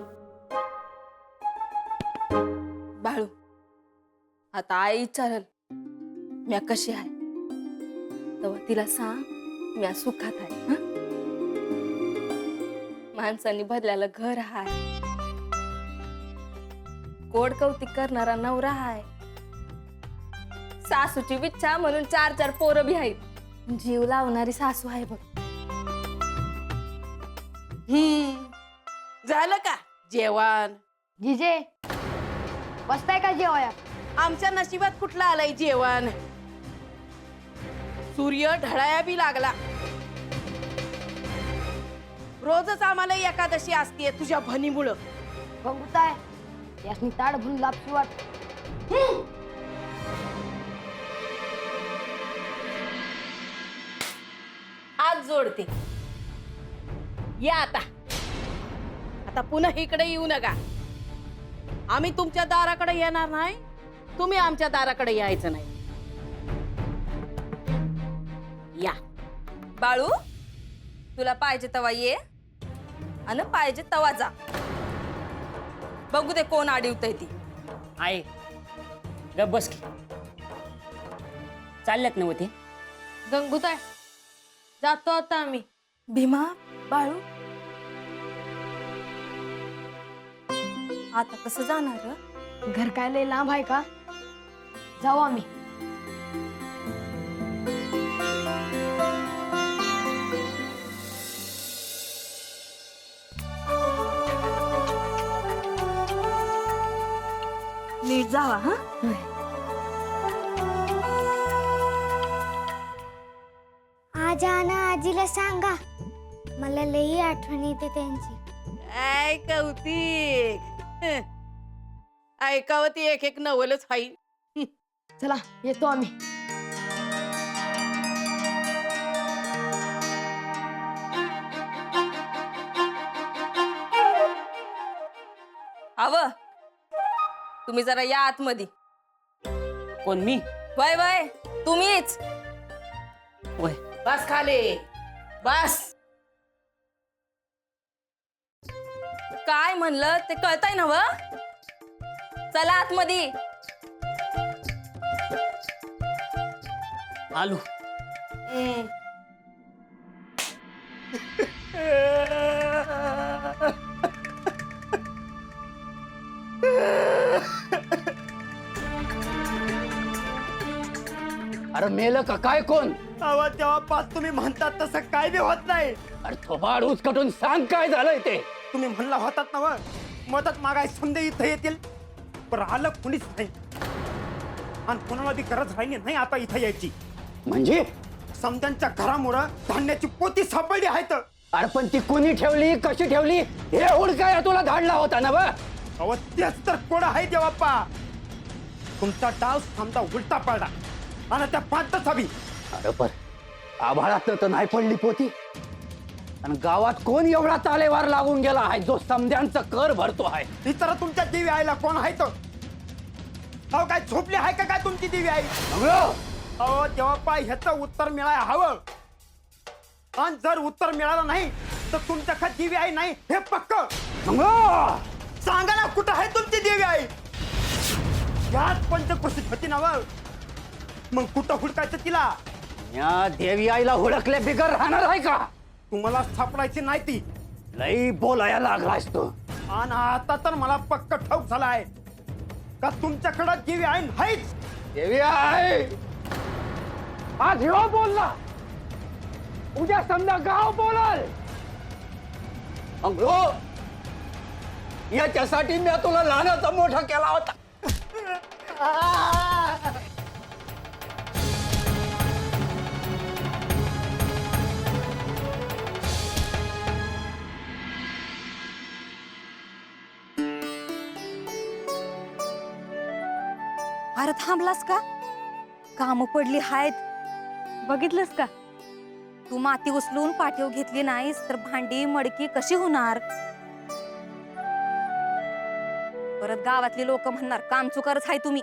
बाळू आता आई विचारल म्या कशी आहे, तेव्हा तिला सांग म्या सुखात आहे. हं? माणसांनी भरल्याला घर आहे, गोड कौतिक करणारा नवरा आहे, सासूची विच्छा म्हणून 4 पोरं बी आहेत, जीव लावणारी सासू आहे बघ. झालं का जेवण? जिजे बसताय का जेवाया? आमच्या नशिबात कुठलं आलंय जेवण? सूर्य ढळाया बी लागला. रोजच आम्हाला एकादशी असते तुझ्या भनीमुळं. गंगूताई यासनी ताड भरून लापशी वाट. हात जोडते, या आता. आता पुन्हा इकडे येऊ नका. आम्ही तुमच्या दाराकडे येणार नाही, तुम्ही आमच्या दाराकडे यायचं नाही. या बाळू तुला पाहिजे तवा ये आणि पाहिजे तवा जा. बघू दे कोण आडीवतय ती. आहे गप बस की. चालल्यात नव्हते. गंगूताई जातो आता आम्ही. भीमा बाळू आता कसं जाणार? घर काय लय लांब आहे का? जाऊ आम्ही. नीट जावा. हा आजाना आजीला सांगा मला लई आठवण येते त्यांची. काय कौतिक. ऐकावं ती एक एक नवलच हाई. चला येतो आम्ही. हवं तुम्ही जरा या आतमध्ये. कोण मी? वय वय तुम्हीच. वय बस खाली बस. काय म्हणलं ते कळतंय ना व? चला आतमध्ये. आलू. अरे मेलं का काय कोण? अहो तेव्हापास तुम्ही म्हणतात तसं काय बी होत नाही. अरे थोबाड उचकटून सांग काय झालंय ते. तुम्ही म्हणला होतात ना व, मदत मागाय समजे इथं येतील, पण आलं कुणीच नाही. आणि कोणाला बी गरज राहिली नाही आता इथं यायची. म्हणजे? समद्यांच्या घरामुळं धान्याची पोती सापडली आहेत. अरे पण ती कुणी ठेवली, कशी ठेवली हे हुडकाय तुला धाडला होता ना बा? अहो तेच तर कोण आहे देवाप्पा. तुमचा डाव समजा उलटा पडला आणि त्या पांतच हवी. अरे पण आभाळात तर नाही पडली पोती. आणि गावात कोण एवढा तालेवार लागून गेला आहे जो समद्यांचा कर भरतो आहे? इतर तुमच्या देवी आईला कोण आहे तो? अहो काय झोपली आहे का काय तुमची देवी आई? अहो देवाप्पा ह्याचं उत्तर मिळायला हवं. आणि जर उत्तर मिळालं नाही तर तुमच्या देवी आई नाही हे पक्क. सांगा ना कुठं आहे तुमची देवी आई? याच पंचक्रोशीत होती ना व. मग कुठं हुडकायचं तिला? या देवी आईला हुडकले बिगर राहणार आहे का? तुम्हाला सापडायची नाही ती. लई बोलाया लागलास तू. आणि आता तर मला पक्क ठाऊक झालाय का तुमच्याकडं देवी आई नाहीच. देवी आई आज ह्यो बोलला, उद्या समजा गाव बोलाल. अंगो याच्यासाठी मी तुला लहानाचा मोठा केला होता. अरे थांबलास का? काम पडली हायत. बघितलंस का? तू माती उचलून पाठीव घेतली नाहीस तर भांडी मडकी कशी होणार? परत गावातली लोक म्हणणार काम चुकारच आहे तुम्ही.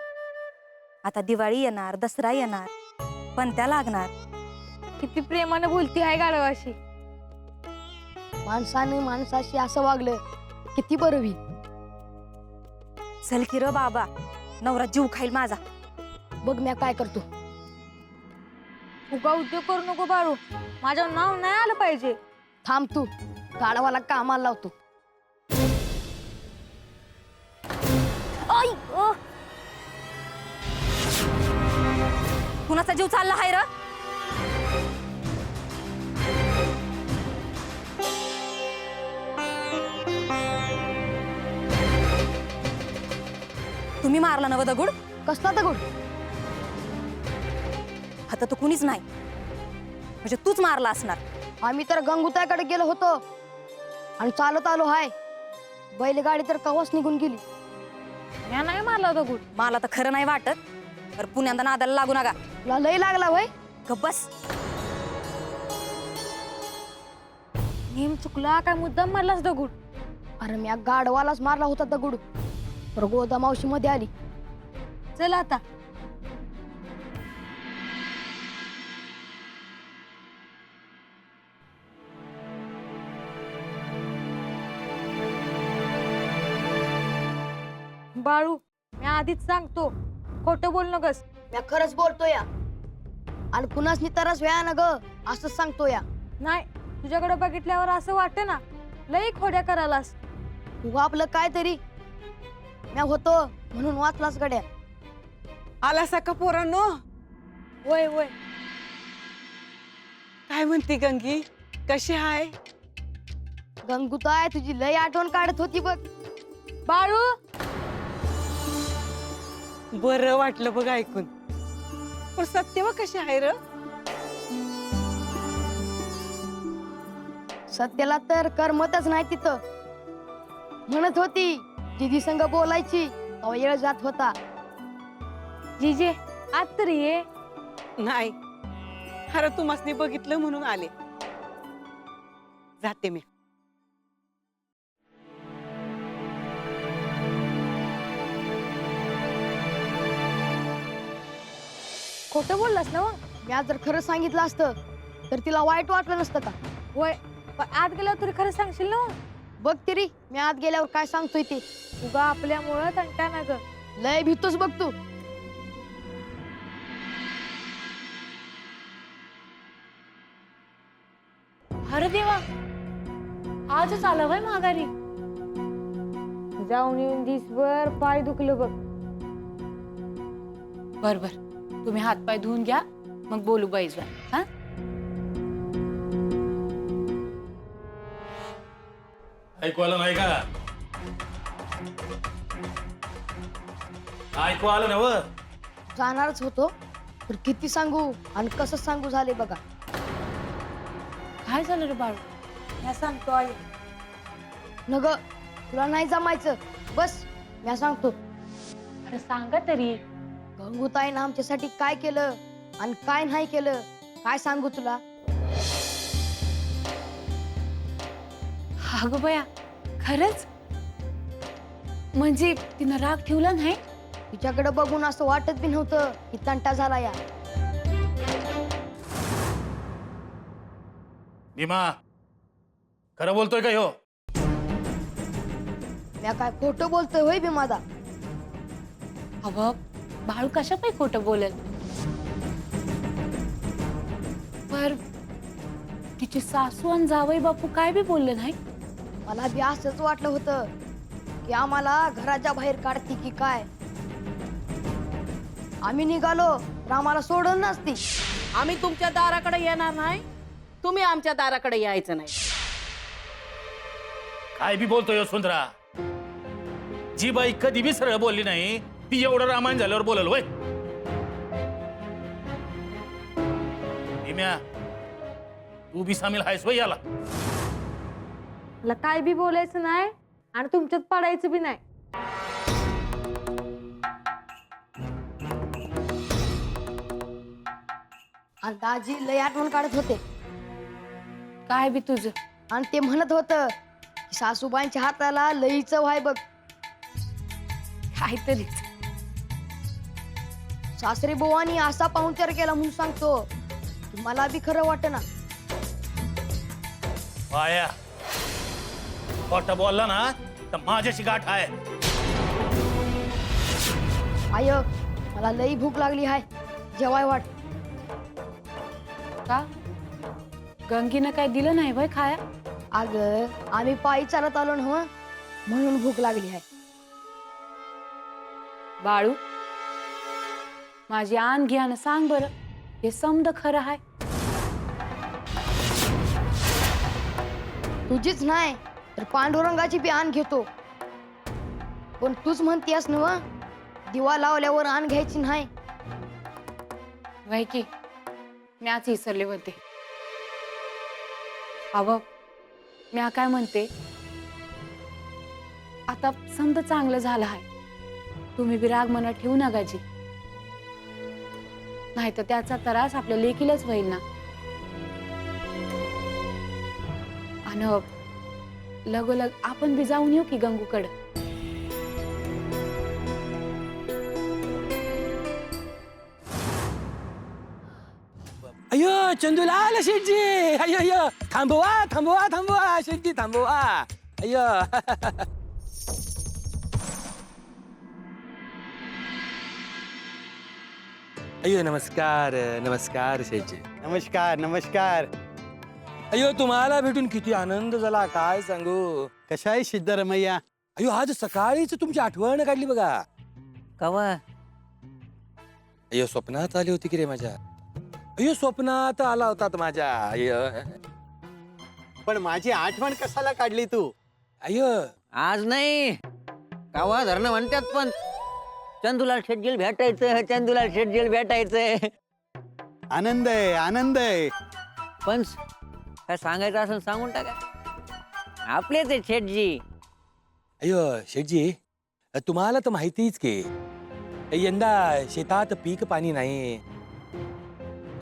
आता दिवाळी येणार, दसरा येणार, पण त्या लागणार. किती प्रेमाने बोलती आहे गाढवाशी. माणसाने माणसाशी असं वागलं किती बरं होईल. चल की र बाबा, नवरा जीव खाईल माझा. बघ मी काय करतो. उगा उद्योग करू नको बाळू, माझं नाव नाही आलं पाहिजे. थांब तू, गाढवाला कामाला लावतो. आई, कुणाचा जीव चालला हाय र? तुम्ही मारला नव दगड? कसला दगड? आता तो कुणीच नाही, म्हणजे तूच मारला असणार. आम्ही तर गंगुताकडे गेलो होतो आणि चालत आलो हाय. बैलगाडी तर कवाच निघून गेली. मी नाही मारला दगड. मला तर खरं नाही वाटत, तर पुण्यांदा नादाला लागू नका. तुला लय लागला वय. गप्प बस. नेम चुकला काय मुद्दाम मारलास दगड? अरे मी गाढवालाच मारला होता दगड. तर गोदा मावशी मध्ये आली. चल आता. बाळू, मी आधीच सांगतो, खोटं बोल नगस. मी खरंच बोलतो या. आणि कुणाच तरच व्या ना ग, असंच सांगतो या. नाही, तुझ्याकडे बघितल्यावर असं वाटतं ना लई खोड्या करायलास. तू आपलं काय तरी म्या होतो म्हणून वाचलास गड्या. आलासा का पोरांनो? वय वय. काय म्हणते गंगी, कशी आहे? गंगुताय तुझी लय आठवण काढत होती बघ. बाळू, बरं वाटलं बघ ऐकून. पण सत्यवा कशी आहे र? सत्याला तर करमतच नाही तिथं. म्हणत होती दीदी संग बोलायची, तेव्हा येळ जात होता. जीजे आज तरी ये. नाही, खरं तुम्हाला बघितलं म्हणून आले. जाते मी. खोटं बोललास ना मग? मी आज जर खरं सांगितलं असतं तर तिला वाईट वाटलं नसतं का? वय, पण आत गेल्यावर तरी खरं सांगशील ना? बघ तरी मी आत गेल्यावर काय सांगतोय ते. उगा आपल्यामुळं तंटा ना ग. लय भीतोस बघ तू. अरे देवा, आजच आला वय माघारी. जाऊन येऊन दिसभर पाय दुखलं बघ. बर बर, तुम्ही हातपाय धुवून घ्या, मग बोलू बाईजवा. हा ऐकू आलं नाही का? ऐकू आलं नव? जाणारच होतो तर किती सांगू आणि कसं सांगू झाले बघा. काय झालं रे बाळू? मी सांगतो आई. नग तुला नाही जमायचं, बस मी सांगतो. अरे सांगा तरी. गंगूताईनं आमच्यासाठी काय केलं आणि काय नाही केलं काय सांगू तुला. अगं बया, खरंच? म्हणजे तिनं राग ठेवला नाही? तिच्याकडे बघून असं वाटत बी नव्हतं की तंटा झाला या. भीमा, खरं बोलतोय का ह्यो? मी काय खोटं बोलतोय होय बी माझा? अव बाळू कशा पायी खोटं बोलल? पर तिची सासू आणि जावई बापू काय बी बोलले नाही? मला बी असंच वाटलं होतं की आम्हाला घराच्या बाहेर काढते की काय. आम्ही निघालो तर आम्हाला सोडून नसती. आम्ही तुमच्या दाराकडे येणार नाही, तुम्ही आमच्या दाराकडे यायचं नाही. काय बी बोलतोय सुंदरा? जी बाई कधी बी सरळ बोलली नाही ती एवढं रामायण झाल्यावर बोलल वय? भीम्या, तू बी सामील आहेस वय याला? मला काय बी बोलायचं नाही आणि तुमच्यात पडायचं बी नाही. आणि दाजी लय आठवण काढत होते. काय बी तुझं? आणि ते म्हणत होतं की सासूबाईंच्या हाताला लई चव आहे बघ. काहीतरीच. सासरे बुवानी असा पाहुणचार केला म्हणून सांगतो की मला बी खरं वाटना. वाया, खोटं बोलला ना तर माझ्याशी गाठ आहे. आय मला लई भूक लागली आहे, जेवाय वाट. का? गंगीनं काय दिलं नाही वय खाया? अग आम्ही पायी चालत आलो ना म्हणून भूक लागली आहे. बाळू, माझी आण घ्या सांग बरं, हे समद खरं आहे? तुझीच नाही तर पांडुरंगाची बी आण घेतो. पण तूच म्हणतेस ना दिवा लावल्यावर आण घ्यायची नाही. वय की म्याच विसरले होते. अव म्या काय म्हणते, आता समद चांगलं झालं आहे, तुम्ही बी राग मनात ठेवू नका जी, नाही तर त्याचा त्रास आपल्या लेकीलाच होईल ना. आणि लगोलग आपण बी जाऊन येऊ की गंगूकडं. अयो चंदूलाल शेठजी, अयो अयो थांबवा थांबवा थांबवा शेठजी थांबवा. अयो अयो नमस्कार नमस्कार शेठजी. नमस्कार नमस्कार. अयो तुम्हाला भेटून किती आनंद झाला काय सांगू. कशा आहे सिद्धरमैया? अयो आज सकाळीच तुमची आठवण काढली बघा. कवा? अयो स्वप्नात आली होती की रे माझ्या. अयो स्वप्नात आला होतात माझ्या. अयो पण माझी आठवण कशाला काढली तू? अयो आज नाही, कवा धरणं म्हणतात, पण चंदूलाल शेटजील भेटायचं, चंदूलाल शेटजील भेटायचं. आनंद आहे आनंद आहे. पण काय सांगायचं असं सांगून टाका, आपलेच आहे शेटजी. अयो शेठजी, तुम्हाला तर माहितीच की यंदा शेतात पीक पाणी नाही,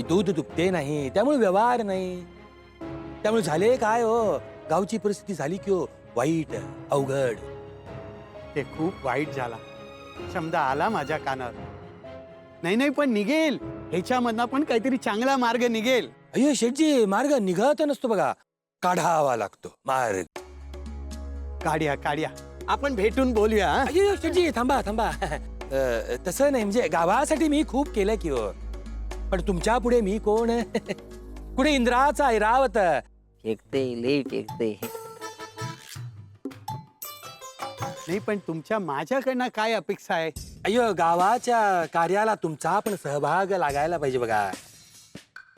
दूध दुभते नाही, त्यामुळे व्यवहार नाही. त्यामुळे झाले काय हो, गावची परिस्थिती झाली की हो वाईट अवघड. ते खूप वाईट झाला. समजा आला माझ्या कानावर. नाही नाही पण निघेल, ह्याच्यामधनं पण काहीतरी चांगला मार्ग निघेल. अयो शेठजी, मार्ग निघत नसतो बघा, काढावा लागतो मार्ग. काढ्या काढ्या, आपण भेटून बोलूया. हा? अयो शेठजी थांबा थांबा. तसं नाही, म्हणजे गावासाठी मी खूप केलं की हो, पण तुमच्या पुढे मी कोण? कुठे इंद्राचा ऐरावत. टेकते लई टेकते. नाही पण तुमच्या माझ्याकडनं काय अपेक्षा आहे? अयो गावाच्या कार्याला तुमचा पण सहभाग लागायला पाहिजे बघा.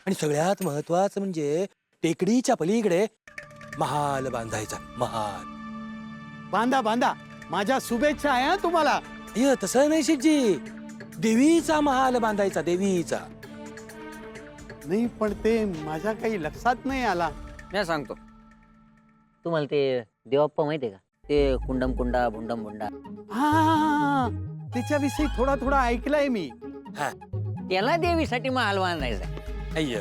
आणि सगळ्यात महत्वाचं म्हणजे टेकडीच्या पलीकडे महाल बांधायचा, महाल. बांधा बांधा, माझ्या शुभेच्छा आहे हं तुम्हाला. अय तसं नाही शेठजी, देवीचा महाल बांधायचा, देवीचा. नाही पण ते माझ्या काही लक्षात नाही आला. मी सांगतो तुम्हाला. ते देवाप्पा माहितीये का, ते कुंडम कुंडा भुंडम भुंडा, हा, त्याच्याविषयी थोडा थोडा ऐकलंय मी. त्याला देवीसाठी महाल बांधायचा. अय्य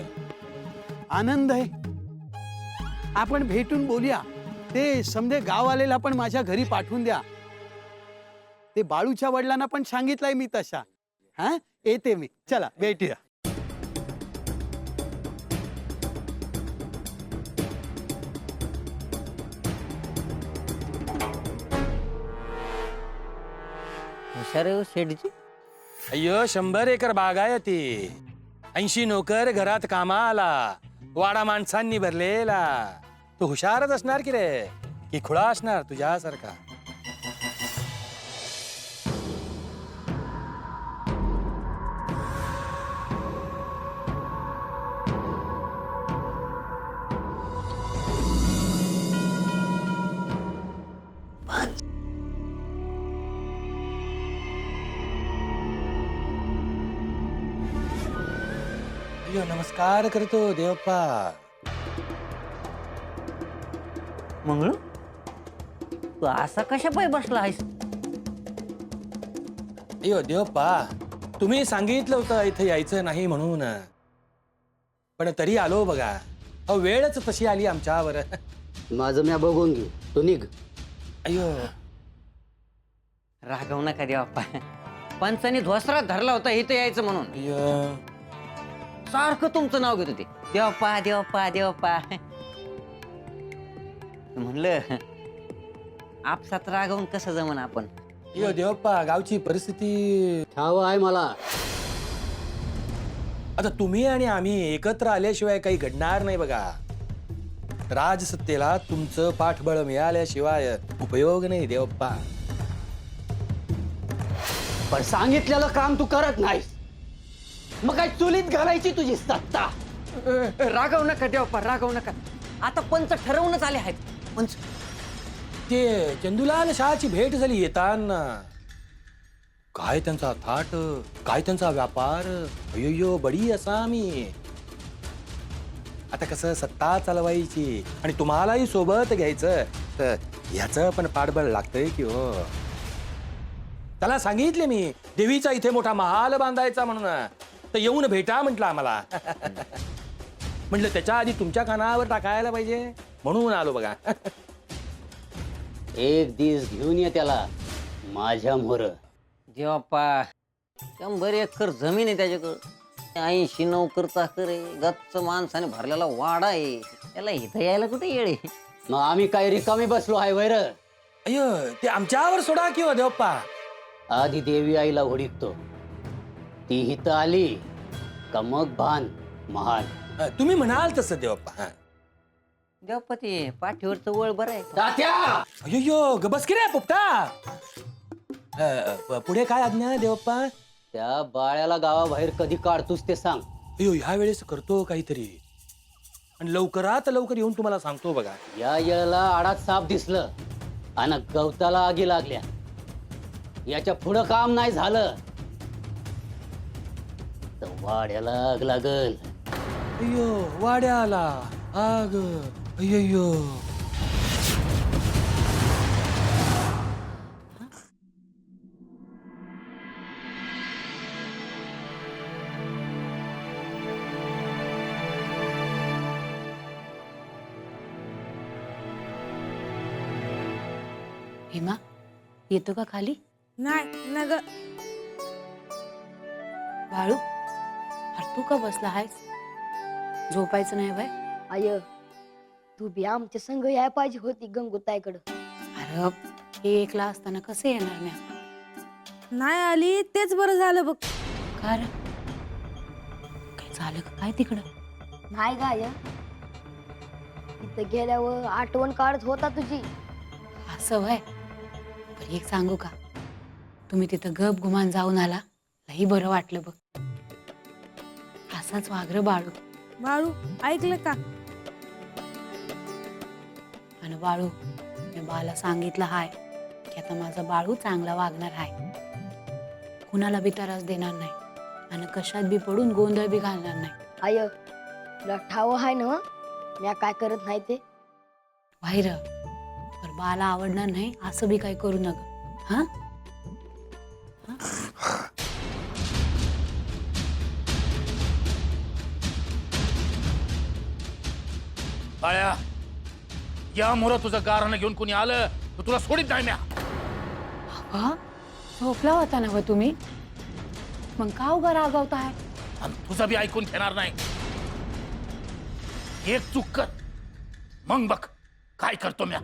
आनंद आहे, आपण भेटून बोलूया. ते समजे गाववालेला पण माझ्या घरी पाठवून द्या. ते बाळूच्या वडिलांना पण सांगितलंय मी तशा. हा, येते मी. चला भेटूया. हुशार आहे हो शेठजी. अय्यो 100 एकर बागायती, 80 नोकर घरात कामाला, वाडा माणसांनी भरलेला. तू हुशारच असणार की रे, की खुळा असणार तुझ्यासारखा. अय्यो नमस्कार करतो देवप्पा. मंगळू, तू असा कशा पाय बसला आहेस? अय्यो देवप्पा, तुम्ही सांगितलं होतं इथे यायचं नाही म्हणून, पण तरी आलो बघा. अहो वेळच तशी आली आमच्यावर. माझं म्या बघून घेऊ, तू निघ. अय्यो रागवू नका देवाप्पा, पंचांनी ध्वसरात धरला होता इथं यायचं म्हणून. अय्यो सारखं तुमचं नाव घेत होते, देवाप्पा देवाप्पा देवाप्पा. म्हणलं आपसात रागवून कसं जमन आपण. अय्यो देवप्पा, गावची परिस्थिती ठाव आहे मला. आता तुम्ही आणि आम्ही एकत्र आल्याशिवाय काही घडणार नाही बघा. राजसत्तेला तुमचं पाठबळ मिळाल्याशिवाय उपयोग नाही देवप्पा. पण सांगितलेलं काम तू करत नाहीस, मग काय चुलीत घालायची तुझी सत्ता. रागवू नका देवाप्पा, रागवू नका. आता पंच ठरवूनच आले आहेत. पंच ते चंदूलाल शहाची भेट झाली येताना. काय त्यांचा थाट, काय त्यांचा व्यापार. अय्यो बडी असा मी. आता कसं सत्ता चालवायची आणि तुम्हालाही सोबत घ्यायचं, तर ह्याचं पण पाठबळ लागतंय की हो. त्याला सांगितले मी देवीचा इथे मोठा महाल बांधायचा म्हणून, तर येऊन भेटा म्हटलं आम्हाला. म्हटलं त्याच्या आधी तुमच्या कानावर टाकायला पाहिजे म्हणून आलो बघा. एक दिस घेऊन ये त्याला माझ्या मोर. देवाप्पा 100 एकर जमीन आहे त्याच्याकडं, 80 नोकर चाकर आहे, गच्च माणसाने भरलेला वाडा आहे. त्याला इथं यायला कुठे येळे. मग आम्ही काय रिकामी बसलो आहे वैर. अय्यो ते आमच्यावर सोडा किंवा देवप्पा. आधी देवी आईला हुडकतो, ती इथं आली का मग भान महाल. तुम्ही म्हणाल तसं देवप्पा. देवाप्पा ते पाठीवरचं वळ बरं आहे. तात्या, अय्यो गबस की रे पोपटा. पुढे काय आज्ञा देवप्पा? त्या बाळ्याला गावाबाहेर कधी काढतोस ते सांग. अय्यो ह्या वेळेस करतो काहीतरी, आणि लवकरात लवकर येऊन तुम्हाला सांगतो बघा. या येळेला आडात साप दिसलं आणि गवताला आगी लागल्या, याच्या पुढं काम नाही झालं तर वाड्याला आग लागल. अय्यो वाड्याला आग. अय्यो हेमा, येतो का खाली? नाही ना ग. बाळू, अरे तू का बसला आहेस? झोपायचं नाही बाय? आय, तू बी आमच्या संघ याय पाहिजे होती गंगूताईकडं. अरे हे एकला असताना कसं येणार म्या? नाही आली तेच बरं झालं बघ. का रे? काय झालं का काय तिकडं? नाही गाय, तिथं गेल्यावर आठवण काढत होता तुझी. असं व्हय? बरं एक सांगू का, तुम्ही तिथं गप गुमान जाऊन आला, लई बरं वाटलं बघ. असाच वाघर बाळू, बाळू ऐकलं का? आणि बाळू मी बाला सांगितलं हाय की आता माझा बाळू चांगला वागणार आहे, कुणाला बी त्रास देणार नाही आणि कशात बी पडून गोंधळ बी घालणार नाही. आय तुला ठाव आहे ना मी काय करत नाही ते. बाहेर तर बाला आवडणार नाही असं बी काय करू नका. हा बाळ्या, या मोर तुझं गारानं घेऊन कोणी आलं तर तुला सोडित नाही म्या. हा झोपला होता ना व तुम्ही, मग का उगा रागावताय? आणि तुझं बी ऐकून घेणार नाही. एक चूक कर, मग बघ काय करतो म्या.